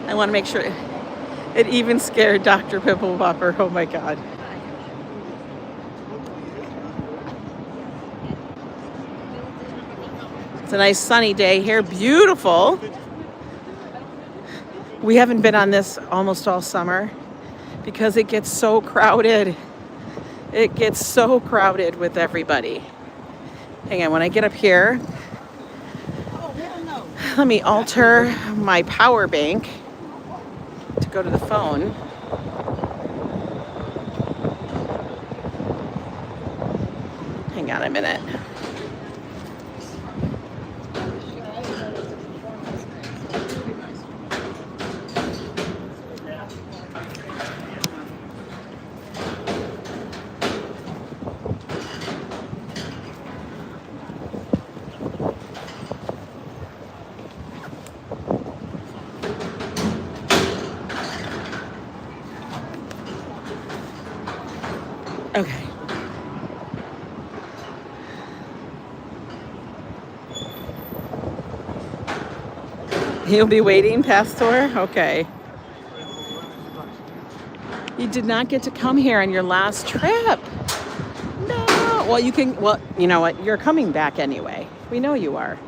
Speaker 1: I want to make sure. It even scared Dr. Pimple Popper. Oh my God. It's a nice sunny day here. Beautiful. We haven't been on this almost all summer because it gets so crowded. It gets so crowded with everybody. Hang on, when I get up here, let me alter my power bank to go to the phone. Hang on a minute. Okay. He'll be waiting, Pastor? Okay. You did not get to come here on your last trip. No. Well, you know what? You're coming back anyway. We know you are.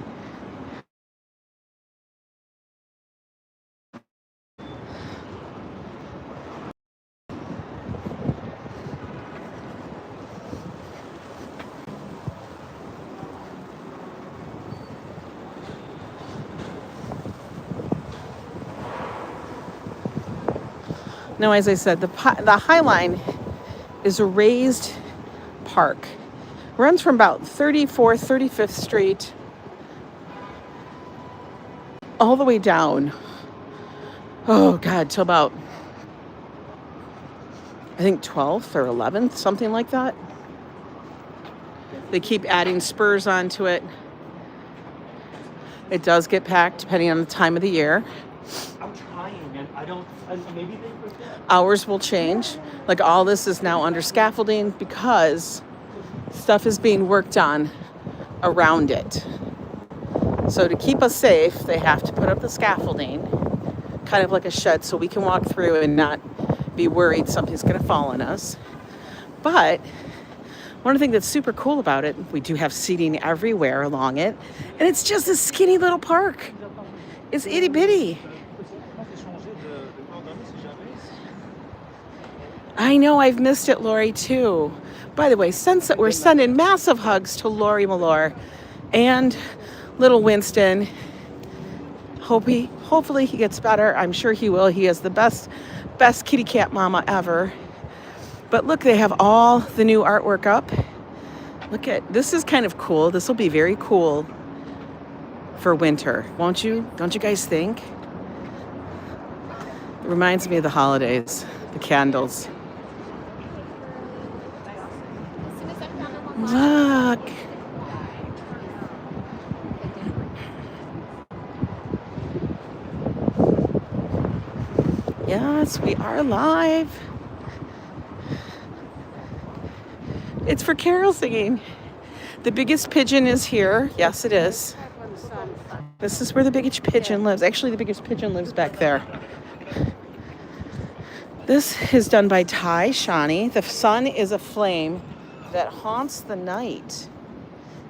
Speaker 1: Now, as I said, the High Line is a raised park. Runs from about 34th, 35th Street all the way down. Oh, God, till about, I think 12th or 11th, something like that. They keep adding spurs onto it. It does get packed depending on the time of the year.
Speaker 3: I'm trying, and I don't. Maybe they forget.
Speaker 1: Hours will change. Like all this is now under scaffolding because stuff is being worked on around it. So to keep us safe, they have to put up the scaffolding, kind of like a shed, so we can walk through and not be worried something's going to fall on us. But one of the things that's super cool about it, we do have seating everywhere along it, and it's just a skinny little park. It's itty bitty. I know, I've missed it, Lori, too. By the way, we're sending massive hugs to Lori Malore and little Winston. Hopefully he gets better. I'm sure he will. He is the best kitty cat mama ever. But look, they have all the new artwork up. This is kind of cool. This will be very cool for winter, won't you? Don't you guys think? It reminds me of the holidays, the candles. Look. Yes, we are live. It's for carol singing. The biggest pigeon is here. Yes, it is. This is where the biggest pigeon lives. Actually, the biggest pigeon lives back there. This is done by Ty Shani. The sun is a flame that haunts the night.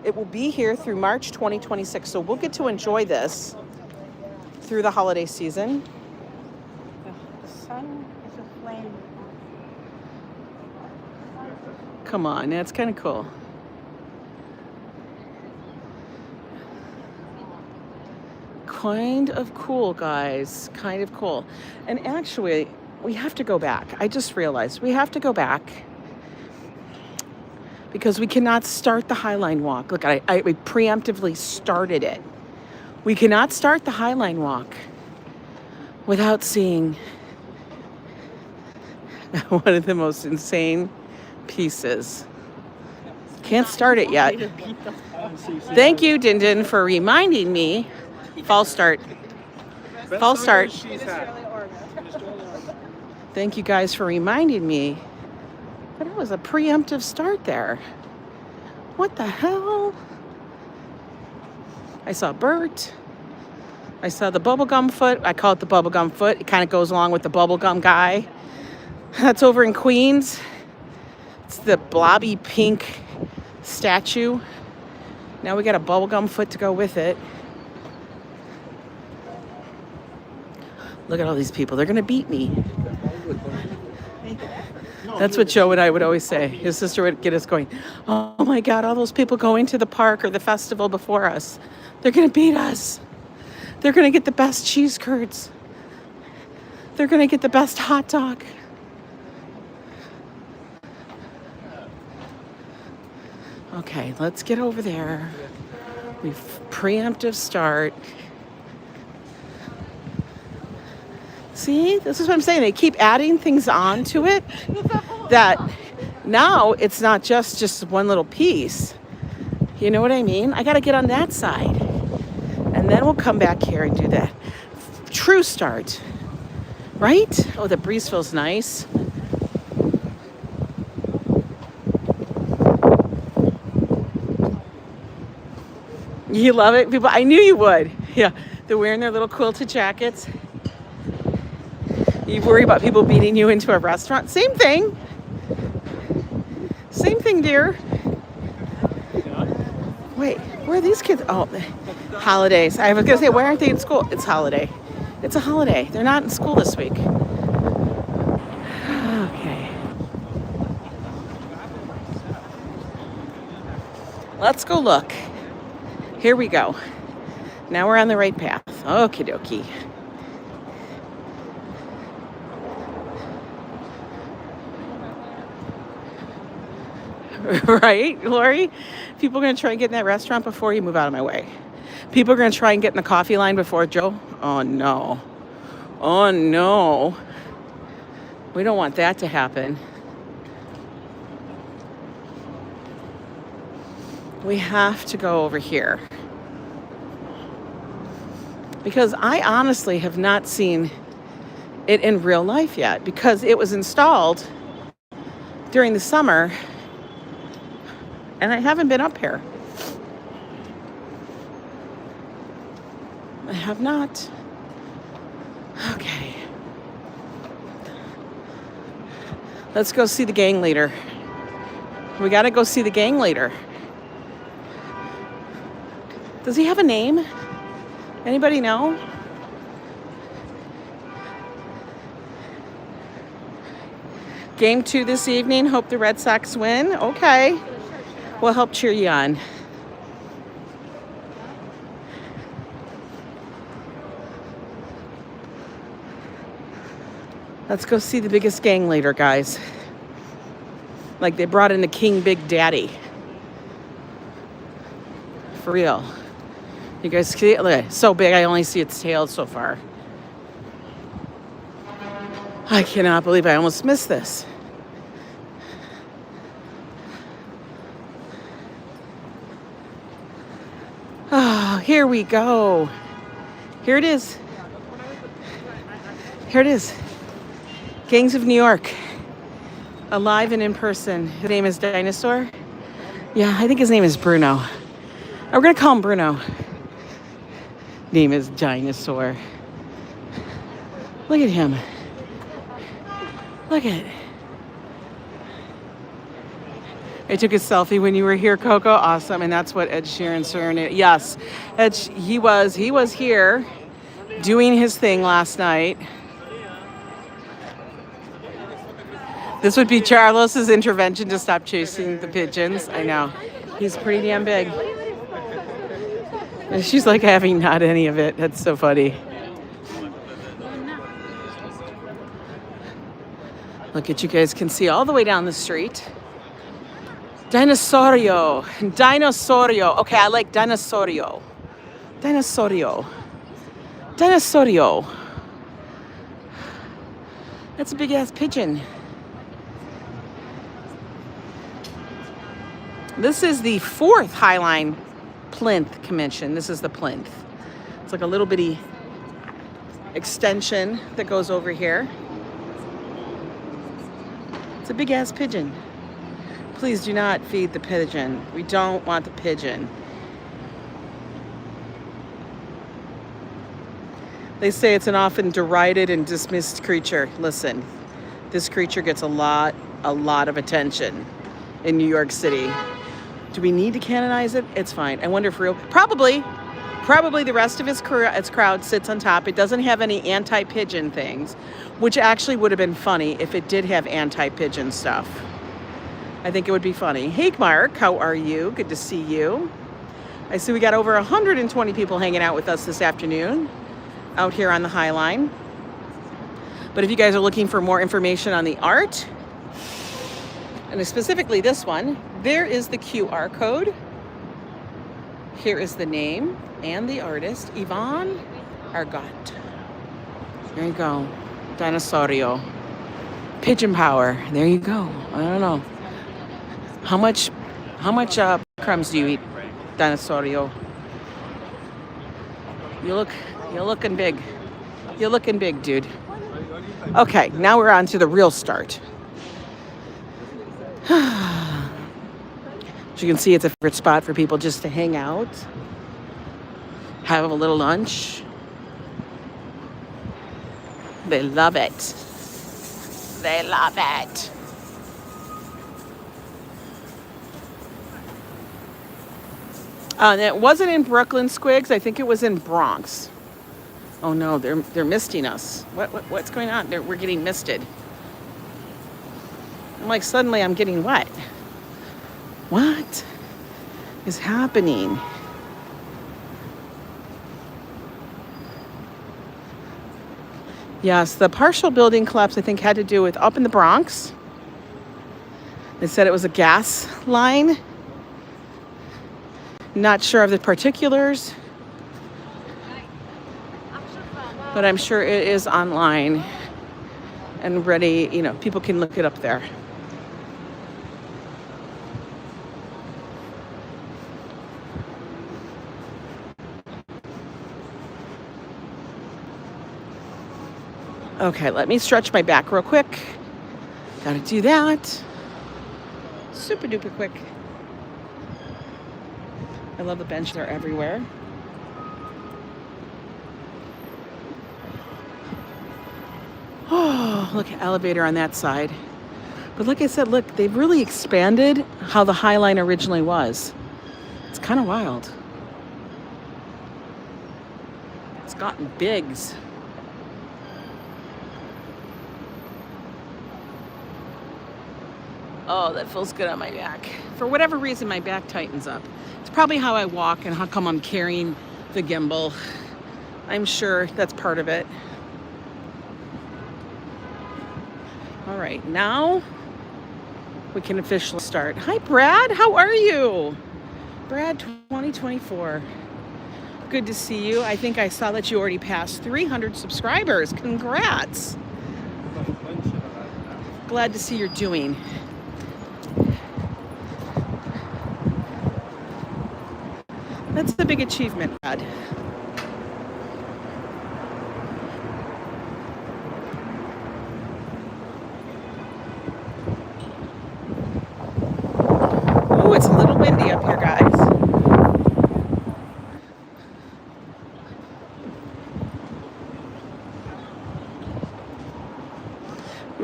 Speaker 1: It will be here through March 2026, so we'll get to enjoy this through the holiday season.
Speaker 4: The sun is a flame.
Speaker 1: Come on, that's kind of cool. Kind of cool, guys. Kind of cool. And actually, we have to go back. I just realized we have to go back because we cannot start the Highline Walk. Look, I preemptively started it. We cannot start the Highline Walk without seeing one of the most insane pieces. Can't start it yet. Thank you, Dindin, for reminding me. False start. False start. Thank you guys for reminding me. But it was a preemptive start there. What the hell? I saw Bert. I saw the bubblegum foot. I call it the bubblegum foot. It kind of goes along with the bubblegum guy. That's over in Queens. It's the blobby pink statue. Now we got a bubblegum foot to go with it. Look at all these people. They're going to beat me. That's what Joe and I would always say. His sister would get us going, oh my God, all those people going to the park or the festival before us. They're going to beat us. They're going to get the best cheese curds. They're going to get the best hot dog. Okay, let's get over there. We've preemptive start. See, this is what I'm saying. They keep adding things on to it that now it's not just one little piece. You know what I mean? I got to get on that side. And then we'll come back here and do that. True start. Right? Oh, the breeze feels nice. You love it? People, I knew you would. Yeah. They're wearing their little quilted jackets. You worry about people beating you into a restaurant. Same thing. Same thing, dear. Wait, where are these kids? Oh, holidays. I was going to say, why aren't they in school? It's holiday. It's a holiday. They're not in school this week. Okay. Let's go look. Here we go. Now we're on the right path. Okie dokie. Right, Lori? People are going to try and get in that restaurant before you move out of my way. People are going to try and get in the coffee line before Joe. Oh, no. Oh, no. We don't want that to happen. We have to go over here. Because I honestly have not seen it in real life yet. Because it was installed during the summer. And I haven't been up here. I have not. Okay. Let's go see the gang leader. We got to go see the gang leader. Does he have a name? Anybody know? Game 2 this evening. Hope the Red Sox win. Okay. We'll help cheer you on. Let's go see the biggest gang leader, guys. Like they brought in the King Big Daddy. For real. You guys see it? Look, so big I only see its tail so far. I cannot believe I almost missed this. Oh, here we go. Here it is. Here it is. Gangs of New York. Alive and in person. His name is Dinosaur. Yeah, I think his name is Bruno. We're going to call him Bruno. Name is Dinosaur. Look at him. Look at it. I took a selfie when you were here, Coco. Awesome. And that's what Ed Sheeran serenaded. Yes. He was here doing his thing last night. This would be Charles's intervention to stop chasing the pigeons. I know. He's pretty damn big. And she's like having not any of it. That's so funny. Look at, you guys can see all the way down the street. Dinosaurio. Dinosaurio. Okay, I like Dinosaurio. Dinosaurio. Dinosaurio. That's a big ass pigeon. This is the 4th Highline plinth convention. This is the plinth. It's like a little bitty extension that goes over here. It's a big ass pigeon. Please do not feed the pigeon. We don't want the pigeon. They say it's an often derided and dismissed creature. Listen, this creature gets a lot of attention in New York City. Do we need to canonize it? It's fine. I wonder if probably the rest of its crowd sits on top. It doesn't have any anti-pigeon things, which actually would have been funny if it did have anti-pigeon stuff. I think it would be funny. Hey, Mark, how are you? Good to see you. I see we got over 120 people hanging out with us this afternoon out here on the High Line. But if you guys are looking for more information on the art, and specifically this one, there is the QR code. Here is the name and the artist, Yvonne Argot. There you go. Dinosaurio. Pigeon power. There you go. I don't know. How much crumbs do you eat, Dinosaurio? You're looking big. You're looking big, dude. Okay, now we're on to the real start. As you can see, it's a favorite spot for people just to hang out, have a little lunch. They love it. They love it. And it wasn't in Brooklyn, Squigs. I think it was in Bronx. Oh no, they're misting us. What's going on? We're getting misted. I'm like, suddenly I'm getting wet. What is happening? Yes, the partial building collapse, I think, had to do with up in the Bronx. They said it was a gas line. Not sure of the particulars, but I'm sure it is online and ready. You know, people can look it up there. Okay, let me stretch my back real quick. Gotta do that. Super duper quick. I love the bench, they're everywhere. Oh, look, elevator on that side. But like I said, look, they've really expanded how the High Line originally was. It's kind of wild. It's gotten bigs. Oh, that feels good on my back. For whatever reason, my back tightens up. It's probably how I walk and how come I'm carrying the gimbal. I'm sure that's part of it. All right, now we can officially start. Hi, Brad. How are you? Brad 2024. Good to see you. I think I saw that you already passed 300 subscribers. Congrats. Glad to see you're doing. That's the big achievement, Brad. Oh, it's a little windy up here, guys.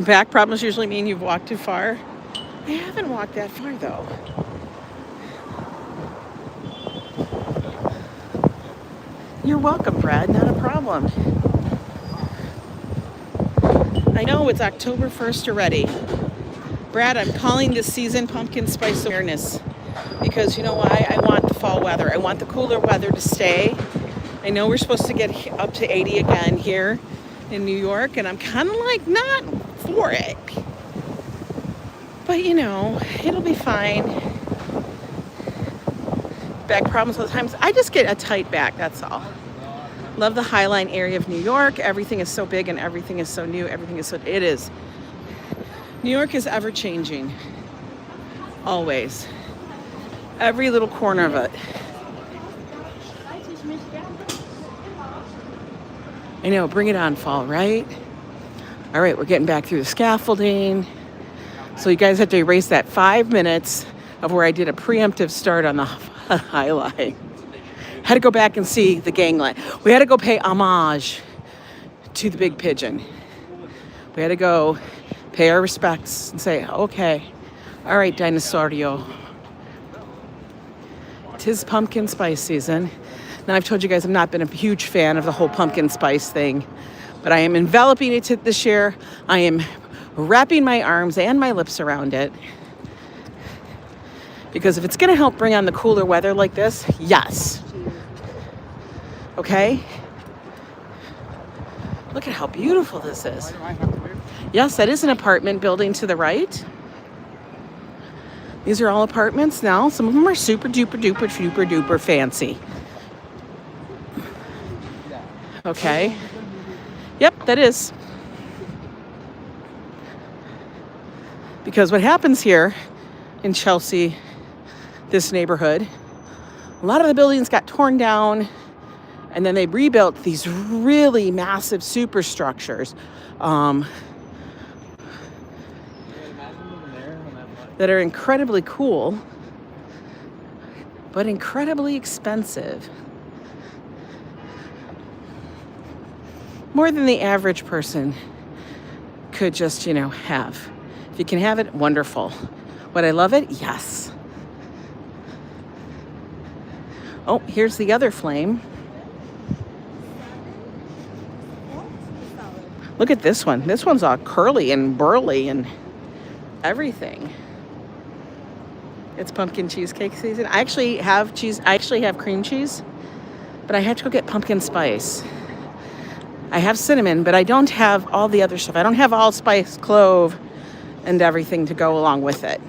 Speaker 1: Back problems usually mean you've walked too far. I haven't walked that far, though. You're welcome, Brad. Not a problem. I know it's October 1st already. Brad, I'm calling this season Pumpkin Spice Awareness because you know why? I want the fall weather. I want the cooler weather to stay. I know we're supposed to get up to 80 again here in New York, and I'm kind of like not for it. But you know, it'll be fine. Back problems all the time. I just get a tight back, that's all. Love the High Line area of New York. Everything is so big and everything is so new. Everything is so, it is. New York is ever changing. Always. Every little corner of it. I know, bring it on, fall, right? All right, we're getting back through the scaffolding. So you guys have to erase that 5 minutes of where I did a preemptive start on the High Line. Had to go back and see the gangland. We had to go pay homage to the big pigeon. We had to go pay our respects and say, okay, all right, Dinosaurio. 'Tis pumpkin spice season. Now, I've told you guys I've not been a huge fan of the whole pumpkin spice thing, but I am enveloping it this year. I am wrapping my arms and my lips around it. Because if it's gonna help bring on the cooler weather like this, yes. Okay? Look at how beautiful this is. Yes, that is an apartment building to the right. These are all apartments now. Some of them are super duper duper duper duper fancy. Okay. Yep, that is. Because what happens here in Chelsea, this neighborhood, a lot of the buildings got torn down and then they rebuilt these really massive superstructures that are incredibly cool, but incredibly expensive. more than the average person could just, have. If you can have it, wonderful. Would I love it? Yes. Oh, here's the other flame. Look at this one. This one's all curly and burly and everything. It's pumpkin cheesecake season. I actually have cream cheese, but I had to go get pumpkin spice. I have cinnamon, but I don't have all the other stuff. I don't have allspice, clove, and everything to go along with it.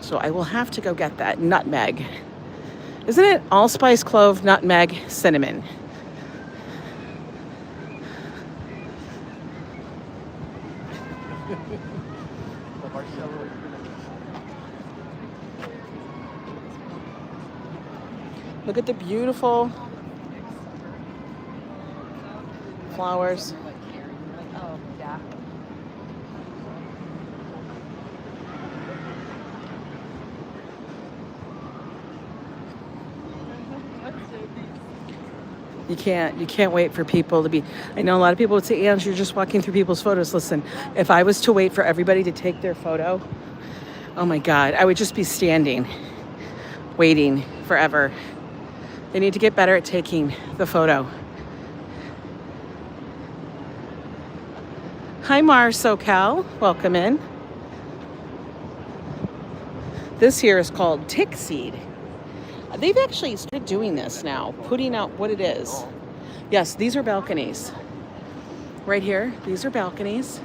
Speaker 1: So I will have to go get that. Nutmeg. Isn't it allspice, clove, nutmeg, cinnamon? Look at the beautiful flowers. You can't wait for people to be. I know a lot of people would say, Ange, you're just walking through people's photos. Listen, if I was to wait for everybody to take their photo, oh my God, I would just be standing, waiting forever. They need to get better at taking the photo. Hi, Mars SoCal. Welcome in. This here is called tick seed. They've actually started doing this now, putting out what it is. Yes, these are balconies. Right here, these are balconies.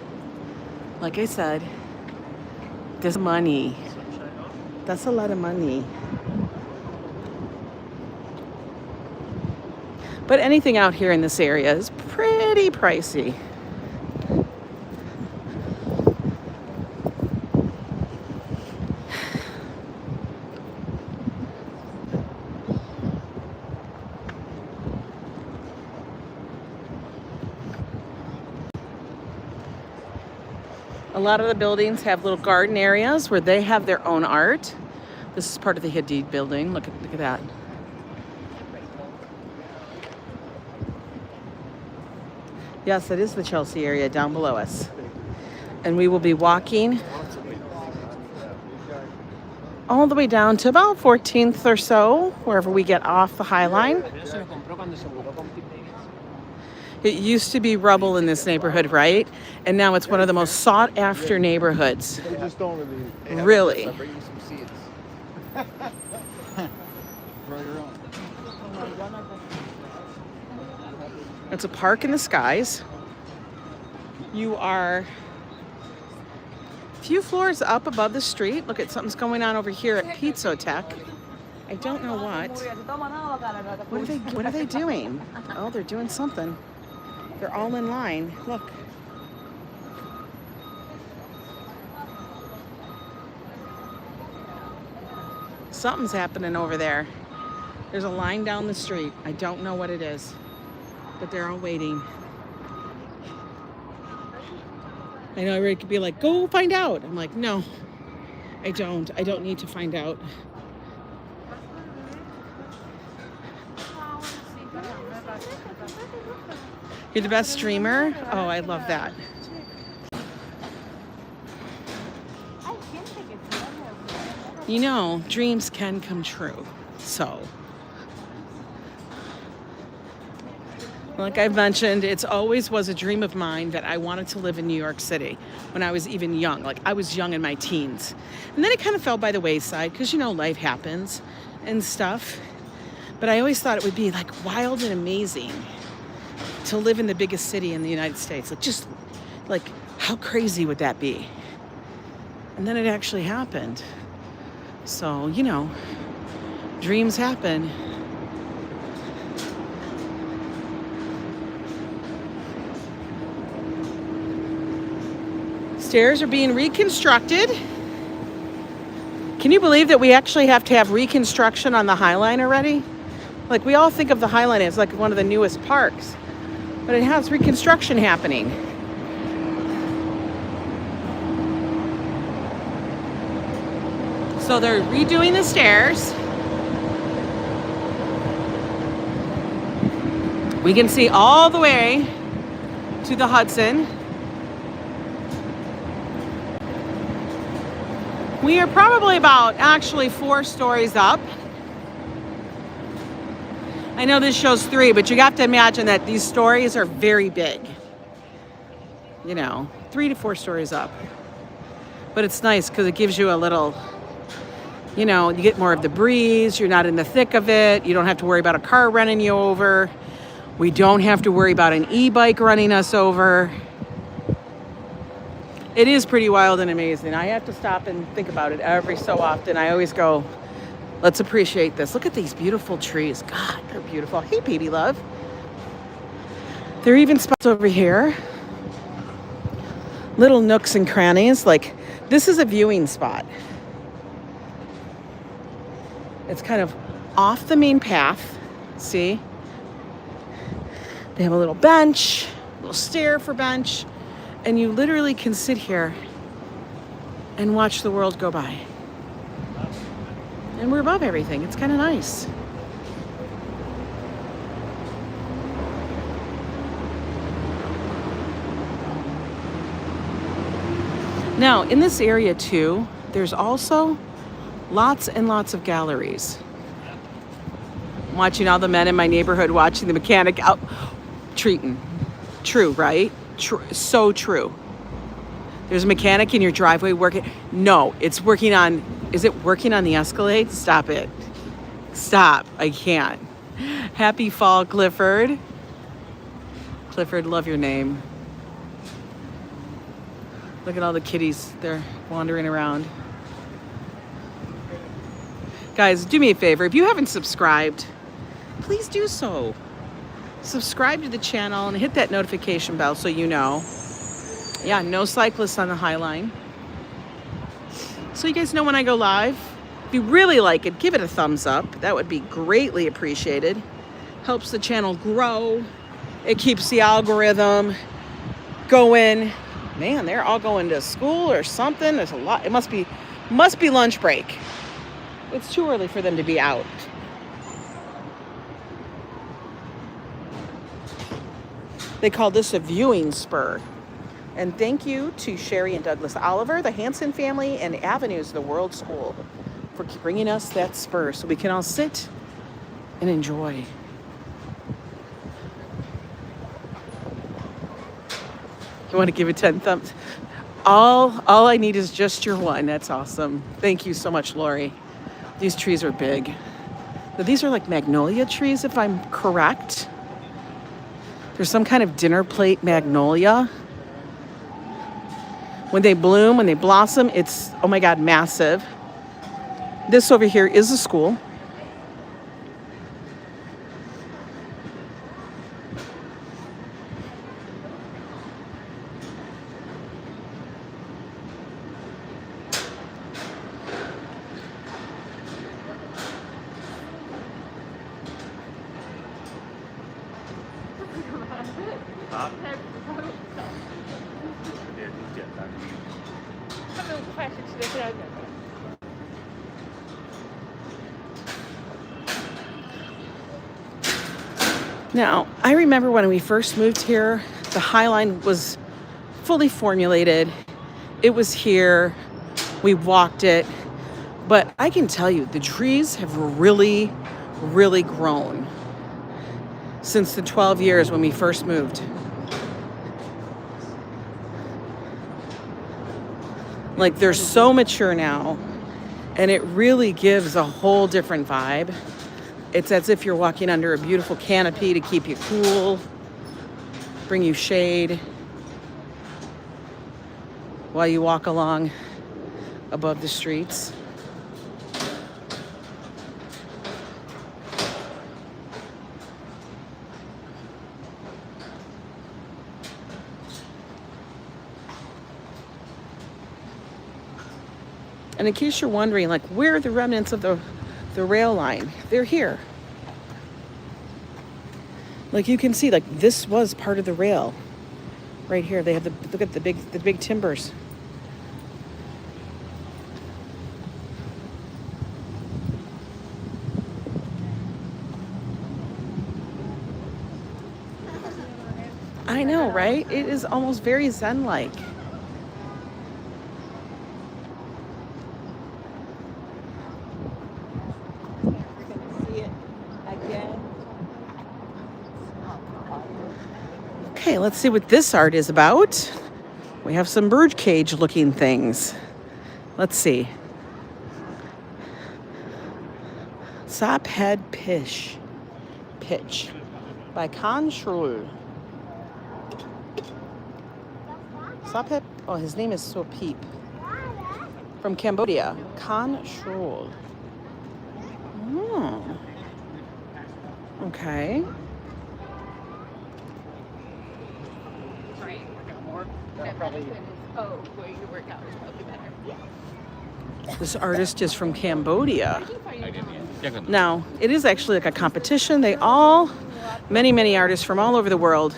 Speaker 1: Like I said, there's money. That's a lot of money. But anything out here in this area is pretty pricey. A lot of the buildings have little garden areas where they have their own art. This is part of the Hadid building. Look at that. Yes, it is the Chelsea area down below us. And we will be walking all the way down to about 14th or so, wherever we get off the High Line. It used to be rubble in this neighborhood, right? And now it's one of the most sought after neighborhoods. Really? It's a park in the skies. You are a few floors up above the street. Look at something's going on over here at Pizzotech. I don't know what. What are they doing? Oh, they're doing something. They're all in line. Look. Something's happening over there. There's a line down the street. I don't know what it is, but they're all waiting. I know everybody could be like, go find out. I'm like, no, I don't. I don't need to find out. You're the best streamer? Oh, I love that. You know, dreams can come true. So, like I've mentioned, it's always was a dream of mine that I wanted to live in New York City when I was even young. Like I was young in my teens. And then it kind of fell by the wayside because, you know, life happens and stuff. But I always thought it would be like wild and amazing to live in the biggest city in the United States. Like just like how crazy would that be? And then it actually happened. So, you know, dreams happen. Stairs are being reconstructed. Can you believe that we actually have to have reconstruction on the High Line already? Like we all think of the High Line as like one of the newest parks, but it has reconstruction happening. So they're redoing the stairs. We can see all the way to the Hudson. We are probably about actually 4 stories up. I know this shows 3, but you have to imagine that these stories are very big. You know, 3 to 4 stories up. But it's nice because it gives you a little, you know, you get more of the breeze. You're not in the thick of it. You don't have to worry about a car running you over. We don't have to worry about an e-bike running us over. It is pretty wild and amazing. I have to stop and think about it every so often. I always go, let's appreciate this. Look at these beautiful trees. God, they're beautiful. Hey, baby love. There are even spots over here. Little nooks and crannies. Like, this is a viewing spot. It's kind of off the main path. See? They have a little bench, a little stair for bench. And you literally can sit here and watch the world go by. And we're above everything. It's kind of nice. Now, in this area too, there's also lots and lots of galleries. I'm watching all the men in my neighborhood watching the mechanic out treating. True, right? So true. There's a mechanic in your driveway working. No, it's working on, is it working on the Escalade? Stop it. Stop. I can't. Happy fall, Clifford. Clifford, love your name. Look at all the kitties. They're wandering around. Guys, do me a favor. If you haven't subscribed, please do so. Subscribe to the channel and hit that notification bell so you know. Yeah, no cyclists on the High Line. So you guys know when I go live. If you really like it, give it a thumbs up. That would be greatly appreciated. Helps the channel grow. It keeps the algorithm going. Man, they're all going to school or something. There's a lot. It must be lunch break. It's too early for them to be out. They call this a viewing spur. And thank you to Sherry and Douglas Oliver, the Hanson family, and Avenues, the World School, for bringing us that spur so we can all sit and enjoy. You want to give it 10 thumbs? All I need is just your one. That's awesome. Thank you so much, Lori. These trees are big. These are like magnolia trees, if I'm correct. There's some kind of dinner plate magnolia. When they bloom, when they blossom, it's, oh my God, massive. This over here is a school. Now, I remember when we first moved here, the High Line was fully formulated. It was here. We walked it. But I can tell you, the trees have really, really grown since the 12 years when we first moved. Like, they're so mature now, and it really gives a whole different vibe. It's as if you're walking under a beautiful canopy to keep you cool, bring you shade while you walk along above the streets. And in case you're wondering, like, where are the remnants of the rail line? They're here. Like, you can see, like, this was part of the rail right here. They have look at the big timbers. I know, right? It is almost very zen-like.
Speaker 4: We're gonna see it again.
Speaker 1: Okay, let's see what this art is about. We have some birdcage looking things. Let's see. Saphead Pitch by Khan Shrul. Saphead, oh, his name is Sopeep. From Cambodia, Khan Shrul. Oh. Okay.
Speaker 2: Oh, where you work out is probably better.
Speaker 1: This artist is from Cambodia. Now, it is actually like a competition. Many artists from all over the world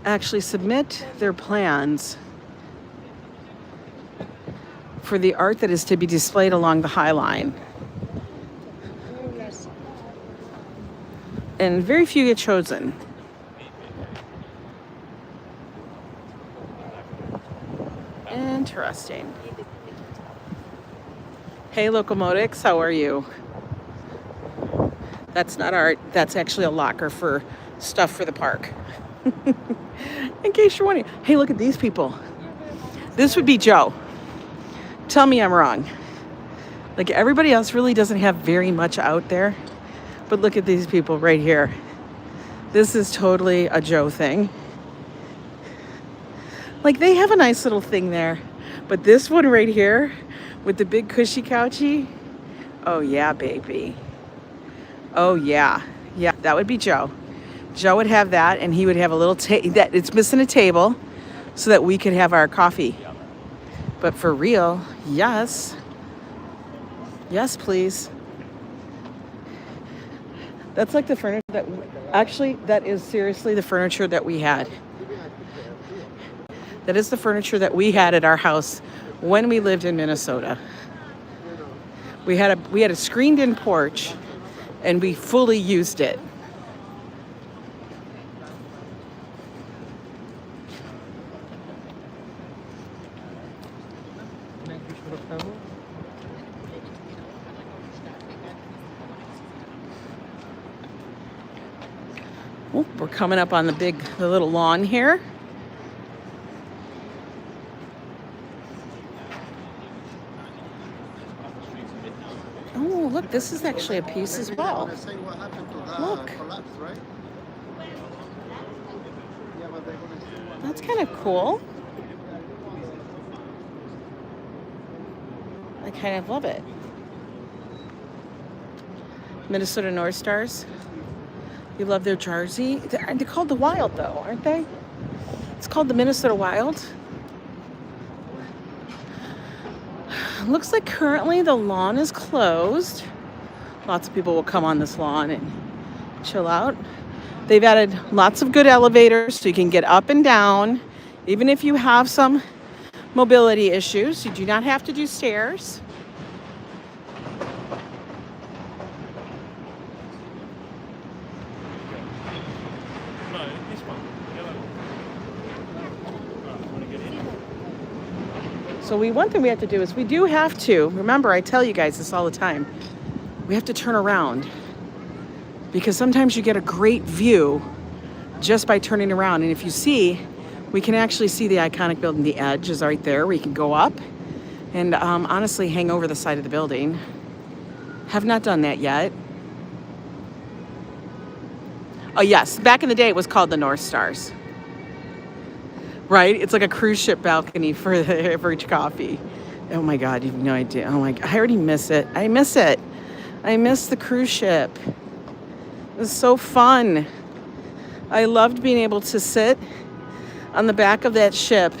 Speaker 1: actually submit their plans for the art that is to be displayed along the High Line. And very few get chosen. Interesting. Hey, Locomotics, how are you? That's not art. That's actually a locker for stuff for the park. In case you're wondering. Hey, look at these people. This would be Joe. Tell me I'm wrong. Like, everybody else really doesn't have very much out there. But look at these people right here. This is totally a Joe thing. Like, they have a nice little thing there. But this one right here with the big cushy couchy, oh yeah, baby. Oh yeah. Yeah, that would be Joe. Joe would have that, and he would have a little that it's missing a table so that we could have our coffee. But for real, yes. Yes, please. That's like the furniture that is seriously the furniture that we had. That is the furniture that we had at our house when we lived in Minnesota. We had a screened-in porch, and we fully used it. Oh, we're coming up on the little lawn here. Oh, look, this is actually a piece as well. Look. That's kind of cool. I kind of love it. Minnesota North Stars. You love their jersey. They're called the Wild, though, aren't they? It's called the Minnesota Wild. Looks like currently the lawn is closed. Lots of people will come on this lawn and chill out. They've added lots of good elevators so you can get up and down. Even if you have some mobility issues, you do not have to do stairs. So one thing we have to do is we do have to, remember I tell you guys this all the time, we have to turn around. Because sometimes you get a great view just by turning around. And if you see, we can actually see the iconic building. The Edge is right there where you can go up and honestly hang over the side of the building. Have not done that yet. Oh yes, back in the day it was called the North Stars. Right? It's like a cruise ship balcony for average coffee. Oh my God, you have no idea. Oh my God, I already miss it. I miss it. I miss the cruise ship. It was so fun. I loved being able to sit on the back of that ship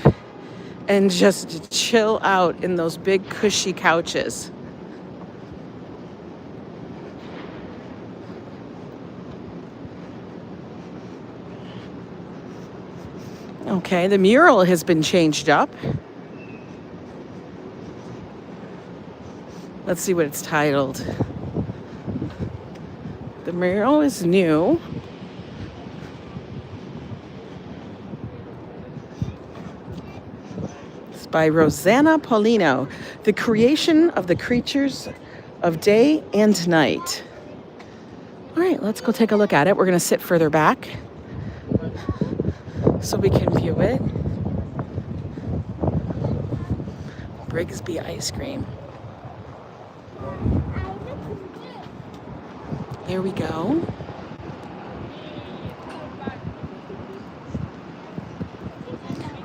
Speaker 1: and just chill out in those big cushy couches. Okay, the mural has been changed up. Let's see what it's titled. The mural is new. by Rosanna Paulino, The Creation of the Creatures of Day and Night. All right, let's go take a look at it. We're going to sit further back so we can view it. Brigsby ice cream. There we go.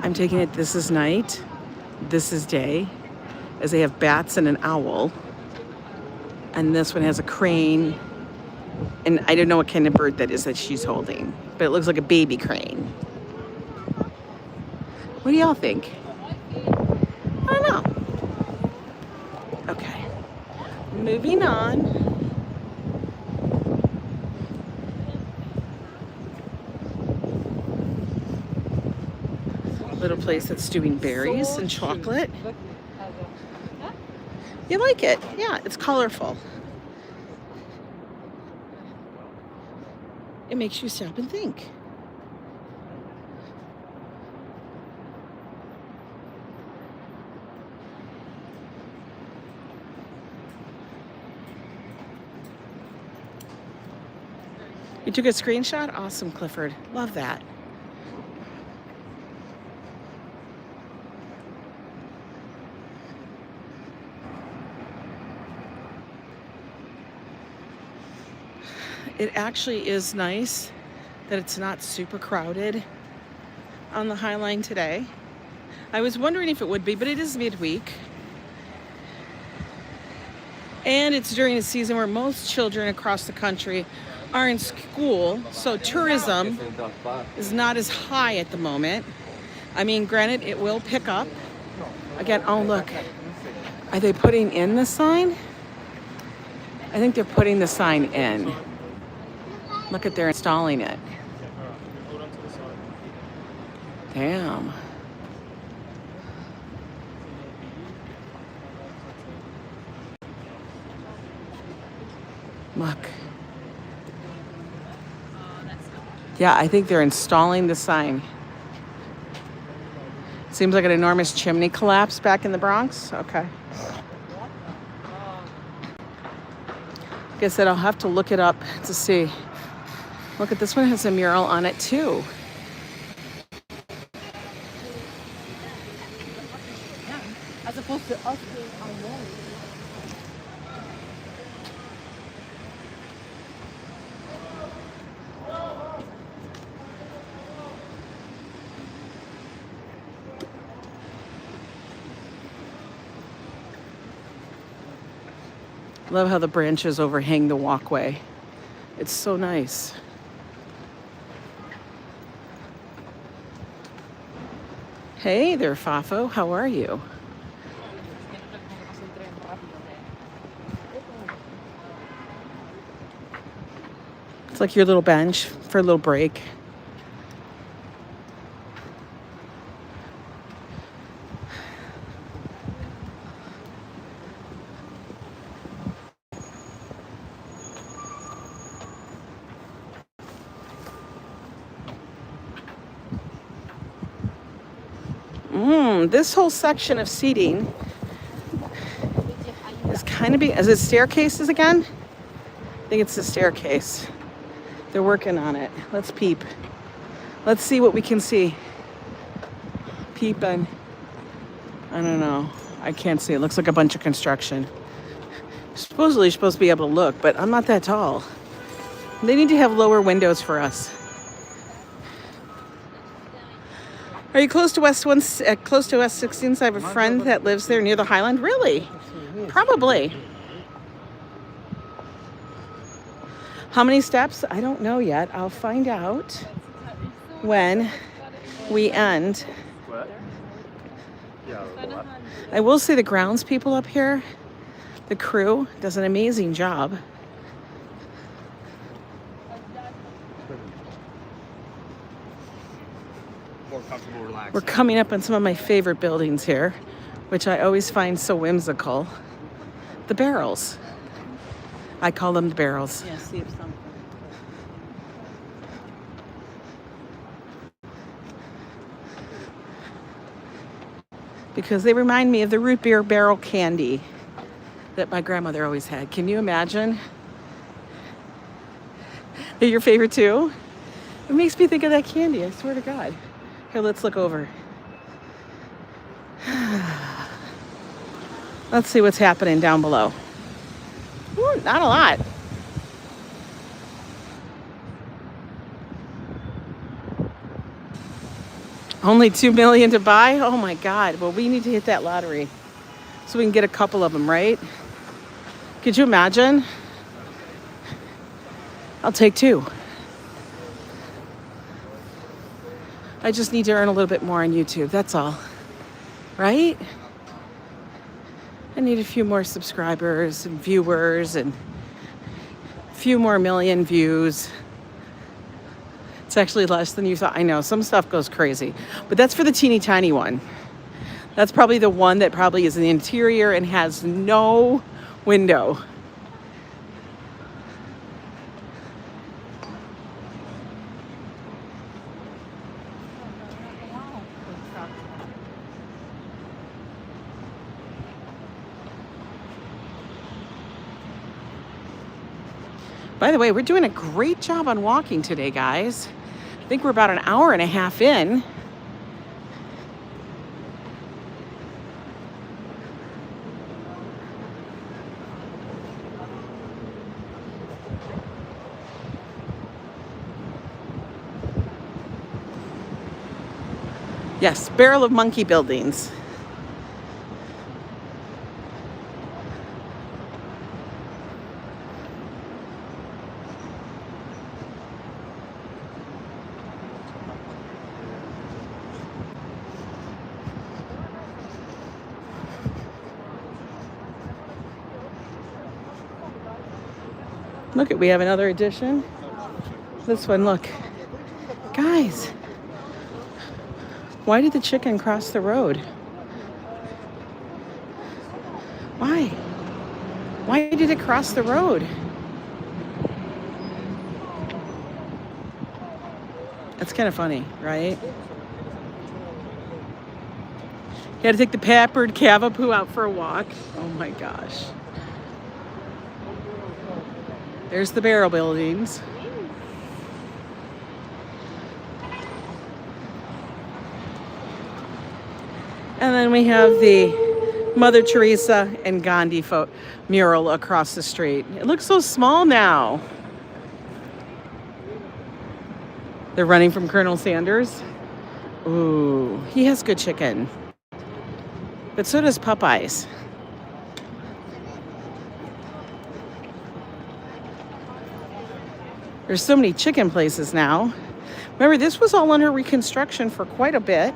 Speaker 1: I'm taking it this is night, this is day, as they have bats and an owl. And this one has a crane. And I don't know what kind of bird that is that she's holding, but it looks like a baby crane. What do y'all think? I don't know. Okay, moving on. Little place that's doing berries and chocolate. You like it? Yeah, it's colorful. It makes you stop and think. You took a screenshot? Awesome, Clifford. Love that. It actually is nice that it's not super crowded on the High Line today. I was wondering if it would be, but it is midweek. And it's during a season where most children across the country are in school, so tourism is not as high at the moment. I mean, granted, it will pick up. Again, oh look, are they putting in the sign? I think they're putting the sign in. Look at they're installing it. Damn. Look. Yeah, I think they're installing the sign. Seems like an enormous chimney collapse back in the Bronx. Okay. Like I said, I'll have to look it up to see. Look at this one, has a mural on it too.
Speaker 4: As opposed to us being alone.
Speaker 1: Love how the branches overhang the walkway. It's so nice. Hey there, Fafo. How are you? It's like your little bench for a little break. This whole section of seating is kind of is it staircases again? I think it's the staircase. They're working on it. Let's peep. Let's see what we can see. Peeping. I don't know. I can't see. It looks like a bunch of construction. Supposedly you're supposed to be able to look, but I'm not that tall. They need to have lower windows for us. Are you close to West 16th? I have a friend that lives there near the Highland. Really? Probably. How many steps? I don't know yet. I'll find out when we end. I will say the grounds people up here, the crew, does an amazing job. We're coming up on some of my favorite buildings here, which I always find so whimsical. The barrels. I call them the barrels.
Speaker 4: Yeah, see if something.
Speaker 1: because they remind me of the root beer barrel candy that my grandmother always had. Can you imagine? They're your favorite too? It makes me think of that candy, I swear to God. Here, let's look over. Let's see what's happening down below. Ooh, not a lot. Only $2 million to buy? Oh my God. Well, we need to hit that lottery so we can get a couple of them, right? Could you imagine? I'll take 2. I just need to earn a little bit more on YouTube, that's all. Right? I need a few more subscribers and viewers and a few more million views. It's actually less than you thought. I know, some stuff goes crazy. But that's for the teeny tiny one. That's probably the one that probably is in the interior and has no window. By the way, we're doing a great job on walking today, guys. I think we're about an hour and a half in. Yes, barrel of monkey buildings. Look, we have another edition. This one, look. Guys, why did the chicken cross the road? Why? Why did it cross the road? That's kind of funny, right? You had to take the peppered cavapoo out for a walk. Oh my gosh. There's the barrel buildings. And then we have the Mother Teresa and Gandhi mural across the street. It looks so small now. They're running from Colonel Sanders. Ooh, he has good chicken. But so does Popeyes. There's so many chicken places now. Remember, this was all under reconstruction for quite a bit.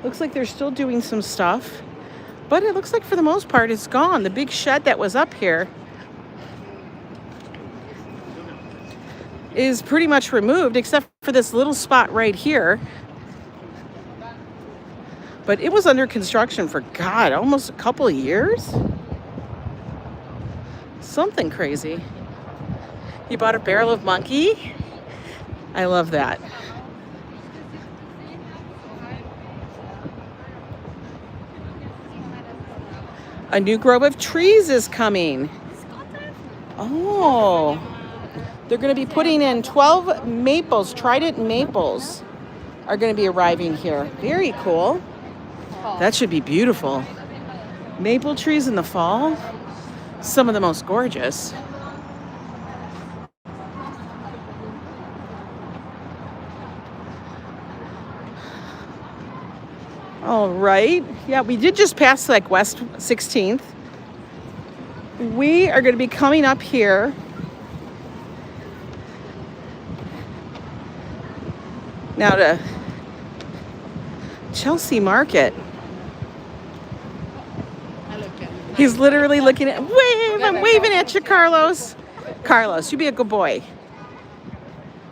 Speaker 1: Looks like they're still doing some stuff. But it looks like for the most part it's gone. The big shed that was up here is pretty much removed, except for this little spot right here. But it was under construction for, God, almost a couple of years. Something crazy. You bought a barrel of monkey? I love that. A new grove of trees is coming. Oh. They're going to be putting in 12 maples, trident maples are going to be arriving here. Very cool. That should be beautiful. Maple trees in the fall, some of the most gorgeous. All right. Yeah, we did just pass like West 16th. We are going to be coming up here now to Chelsea Market. He's literally looking at, wave, I'm waving at you, Carlos. Carlos, you be a good boy.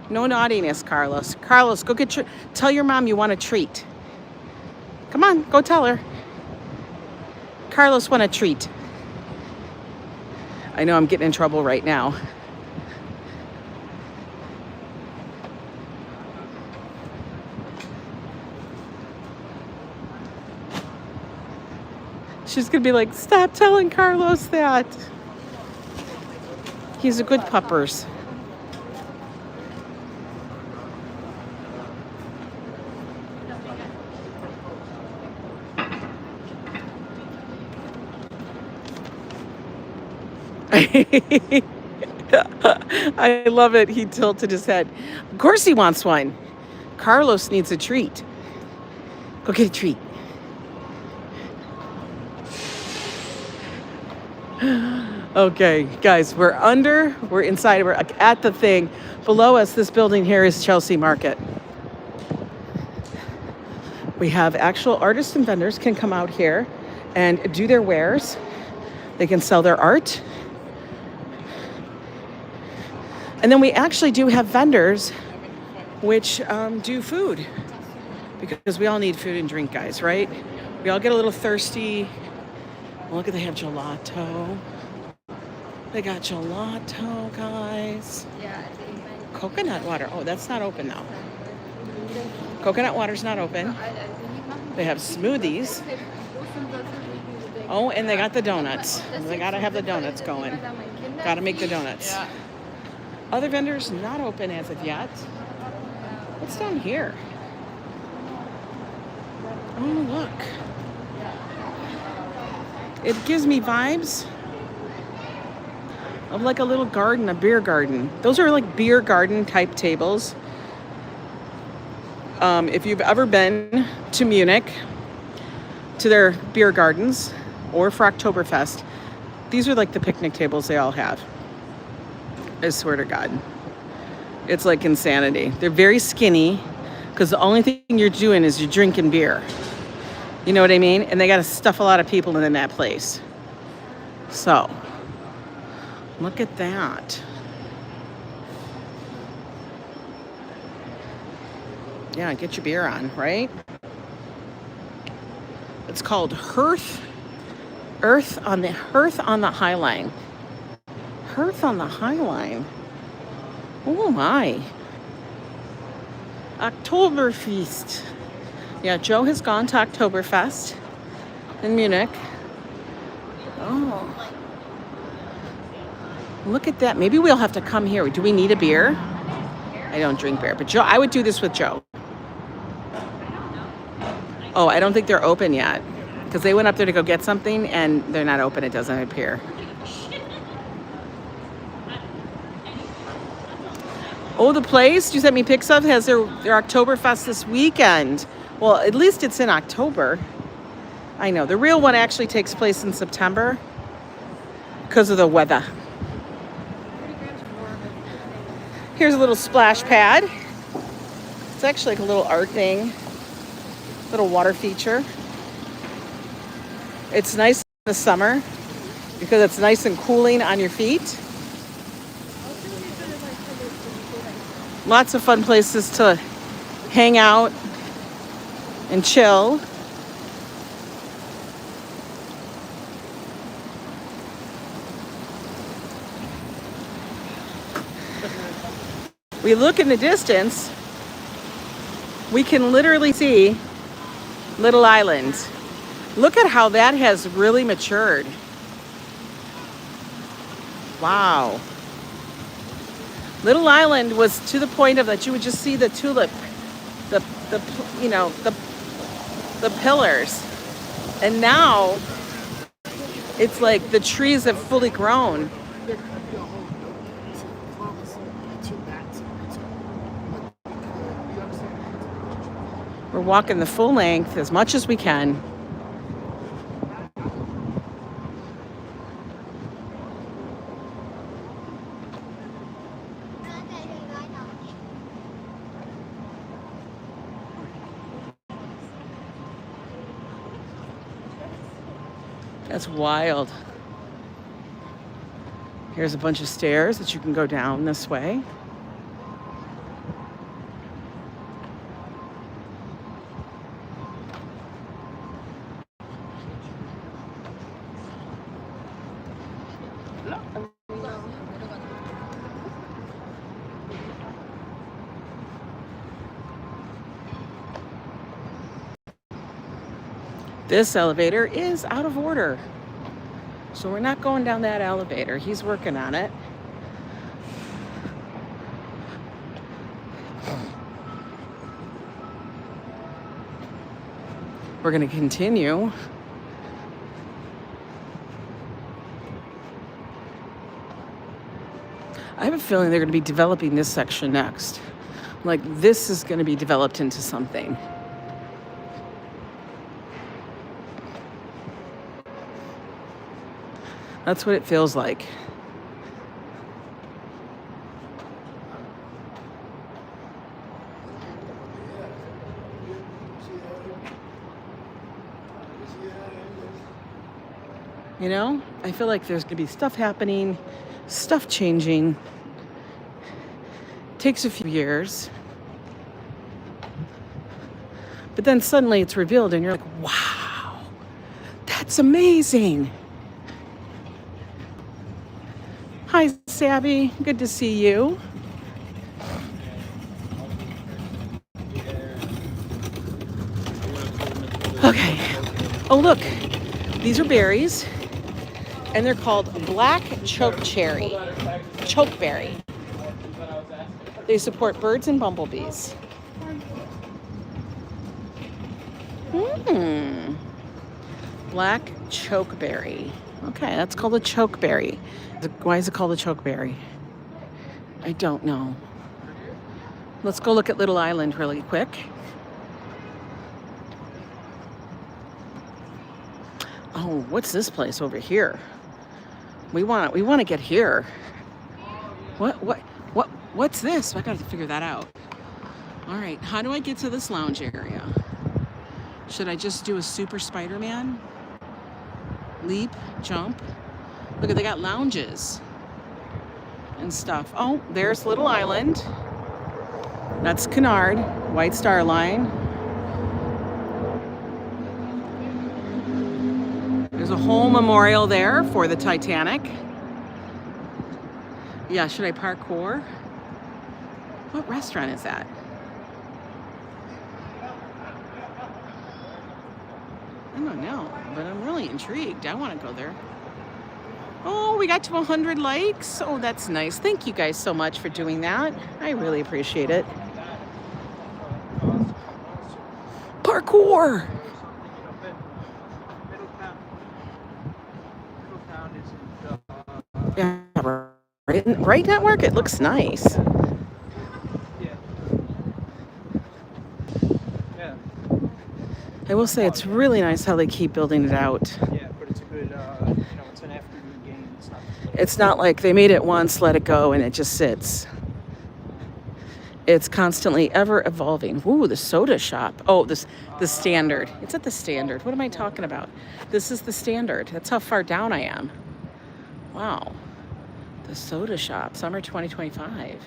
Speaker 1: No naughtiness, Carlos. Carlos, go get tell your mom you want a treat. Come on, go tell her. Carlos want a treat. I know I'm getting in trouble right now. She's gonna be like, stop telling Carlos that. He's a good puppers. I love it. He tilted his head. Of course he wants one. Carlos needs a treat. Go get a treat. Okay, guys, we're inside, we're at the thing. Below us, this building here is Chelsea Market. We have actual artists and vendors can come out here and do their wares. They can sell their art. And then we actually do have vendors which do food, because we all need food and drink, guys, right? We all get a little thirsty. Look, they have gelato. They got gelato, guys. Coconut water. Oh, that's not open now. Coconut water's not open. They have smoothies. Oh, and they got the donuts. They gotta have the donuts going. Gotta make the donuts. Other vendors not open as of yet. What's down here? Oh, look. It gives me vibes of like a little garden, a beer garden. Those are like beer garden type tables. If you've ever been to Munich, to their beer gardens, or for Oktoberfest, these are like the picnic tables they all have. I swear to God. It's like insanity. They're very skinny, because the only thing you're doing is you're drinking beer. You know what I mean? And they got to stuff a lot of people in that place. So, look at that. Yeah, get your beer on, right? It's called Earth on the High Line. Hearth on the High Line. Oh my. Oktoberfest. Yeah, Joe has gone to Oktoberfest in Munich. Oh. Look at that. Maybe we'll have to come here. Do we need a beer? I don't drink beer, but Joe, I would do this with Joe. Oh, I don't think they're open yet, because they went up there to go get something and they're not open. It doesn't appear. Oh, the place you sent me pics of has their Oktoberfest this weekend. Well, at least it's in October. I know. The real one actually takes place in September because of the weather. Here's a little splash pad. It's actually like a little art thing. Little water feature. It's nice in the summer because it's nice and cooling on your feet. Lots of fun places to hang out and chill. We look in the distance, we can literally see Little Island. Look at how that has really matured. Wow. Little Island was to the point of that you would just see the tulip, the pillars. And now it's like the trees have fully grown. We're walking the full length as much as we can. That's wild. Here's a bunch of stairs that you can go down this way. This elevator is out of order. So we're not going down that elevator. He's working on it. We're going to continue. I have a feeling they're going to be developing this section next. Like this is going to be developed into something. That's what it feels like. You know, I feel like there's going to be stuff happening, stuff changing. Takes a few years. But then suddenly it's revealed and you're like, wow, that's amazing. Hi, Sabby. Good to see you. Okay. Oh, look. These are berries. And they're called black chokeberry. Chokeberry. They support birds and bumblebees. Black chokeberry. Okay, that's called a chokeberry. Why is it called a chokeberry? I don't know. Let's go look at Little Island really quick. Oh, what's this place over here? We want to get here. What's this? I got to figure that out. All right, how do I get to this lounge area? Should I just do a super Spider-Man? Leap, jump. Look, they got lounges and stuff. Oh, there's Little Island. That's Kennard, White Star Line. There's a whole memorial there for the Titanic. Yeah, should I parkour? What restaurant is that? I don't know, but I'm really intrigued. I want to go there. Oh, we got to 100 likes. Oh, that's nice. Thank you guys so much for doing that. I really appreciate it. Parkour! Yeah, right network, it looks nice. I will say it's really nice how they keep building it out.
Speaker 3: Yeah, but it's a good, it's an afternoon game.
Speaker 1: It's not like they made it once, let it go, and it just sits. It's constantly ever evolving. Ooh, the soda shop. Oh, the Standard. It's at the Standard. What am I talking about? This is the Standard. That's how far down I am. Wow. The soda shop, summer 2025.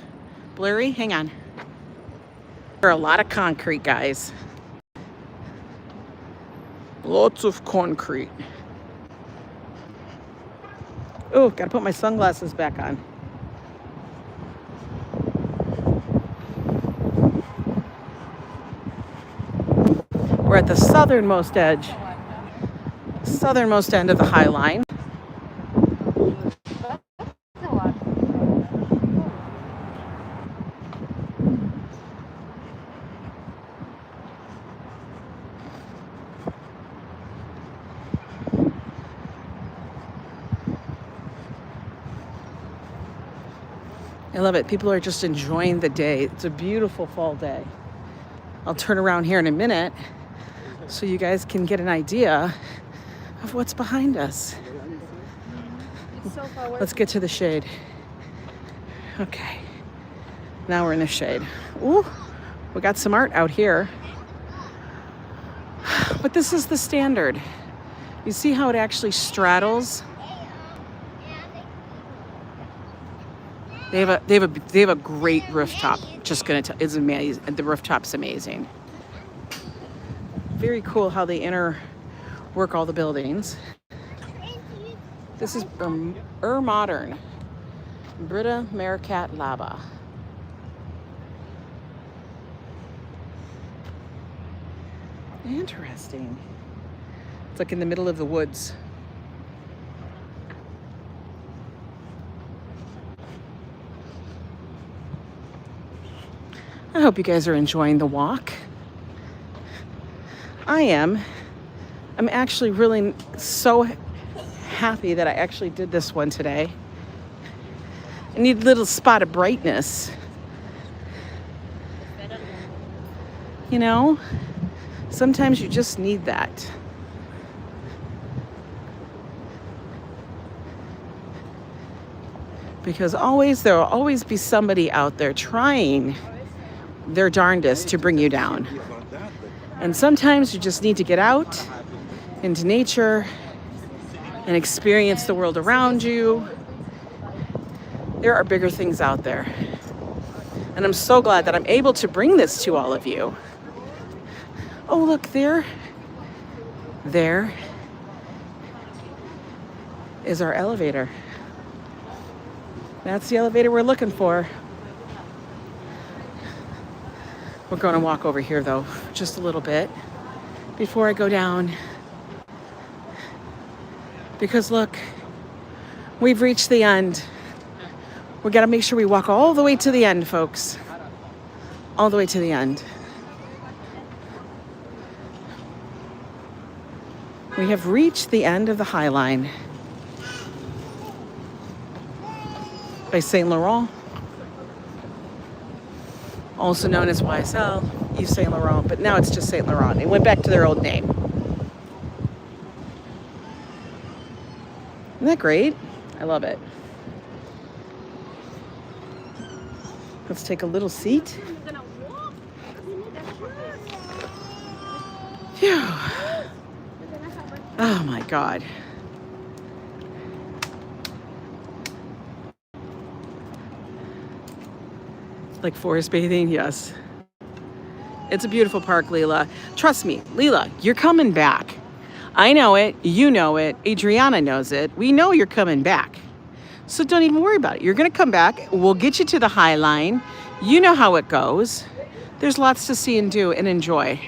Speaker 1: Blurry? Hang on. There are a lot of concrete, guys. Lots of concrete. Oh, gotta put my sunglasses back on. We're at the southernmost end of the High Line. I love it. People are just enjoying the day. It's a beautiful fall day. I'll turn around here in a minute so you guys can get an idea of what's behind us. Let's get to the shade. Okay. Now we're in the shade. Ooh, we got some art out here. But this is the Standard. You see how it actually straddles? They have a great rooftop. Just gonna tell, it's amazing. The rooftop's amazing. Very cool how they interwork all the buildings. This is Modern. Brita Maricat Laba. Interesting. It's like in the middle of the woods. I hope you guys are enjoying the walk. I am. I'm actually really so happy that I actually did this one today. I need a little spot of brightness. You know, sometimes you just need that. Because there will always be somebody out there trying their darndest to bring you down. And sometimes you just need to get out into nature and experience the world around you. There are bigger things out there. And I'm so glad that I'm able to bring this to all of you. Oh, look, there is our elevator. That's the elevator we're looking for. We're going to walk over here, though, just a little bit before I go down. Because, look, we've reached the end. We got to make sure we walk all the way to the end, folks. All the way to the end. We have reached the end of the High Line by Saint Laurent, also known as YSL, Yves Saint Laurent, but now it's just Saint Laurent. It went back to their old name. Isn't that great? I love it. Let's take a little seat. Phew. Oh my God. Like forest bathing, yes. It's a beautiful park, Lila. Trust me, Lila, you're coming back. I know it, you know it, Adriana knows it. We know you're coming back. So don't even worry about it. You're gonna come back. We'll get you to the High Line. You know how it goes. There's lots to see and do and enjoy.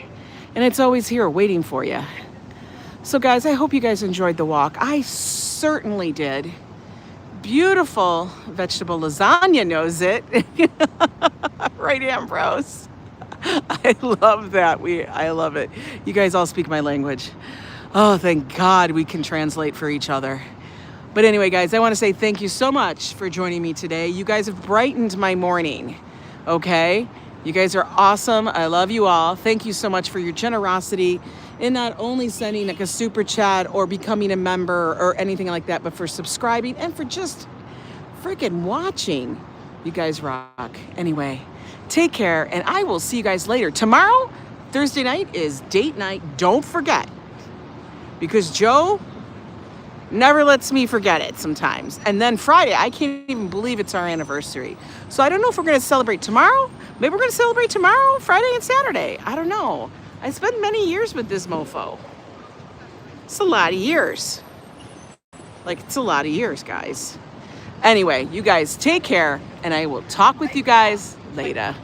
Speaker 1: And it's always here waiting for you. So guys, I hope you guys enjoyed the walk. I certainly did. Beautiful vegetable lasagna knows it. Right, Ambrose? I love that. I love it. You guys all speak my language. Oh, thank God we can translate for each other. But anyway, guys, I want to say thank you so much for joining me today. You guys have brightened my morning, okay? You guys are awesome. I love you all. Thank you so much for your generosity in not only sending like a super chat or becoming a member or anything like that, but for subscribing and for just freaking watching. You guys rock. Anyway, take care, and I will see you guys later. Tomorrow, Thursday night, is date night. Don't forget, because Joe never lets me forget it sometimes. And then Friday, I can't even believe it's our anniversary. So I don't know if we're going to celebrate tomorrow. Maybe we're going to celebrate tomorrow, Friday and Saturday. I don't know. I spent many years with this mofo. It's a lot of years. Like, it's a lot of years, guys. Anyway, you guys take care, and I will talk with you guys later.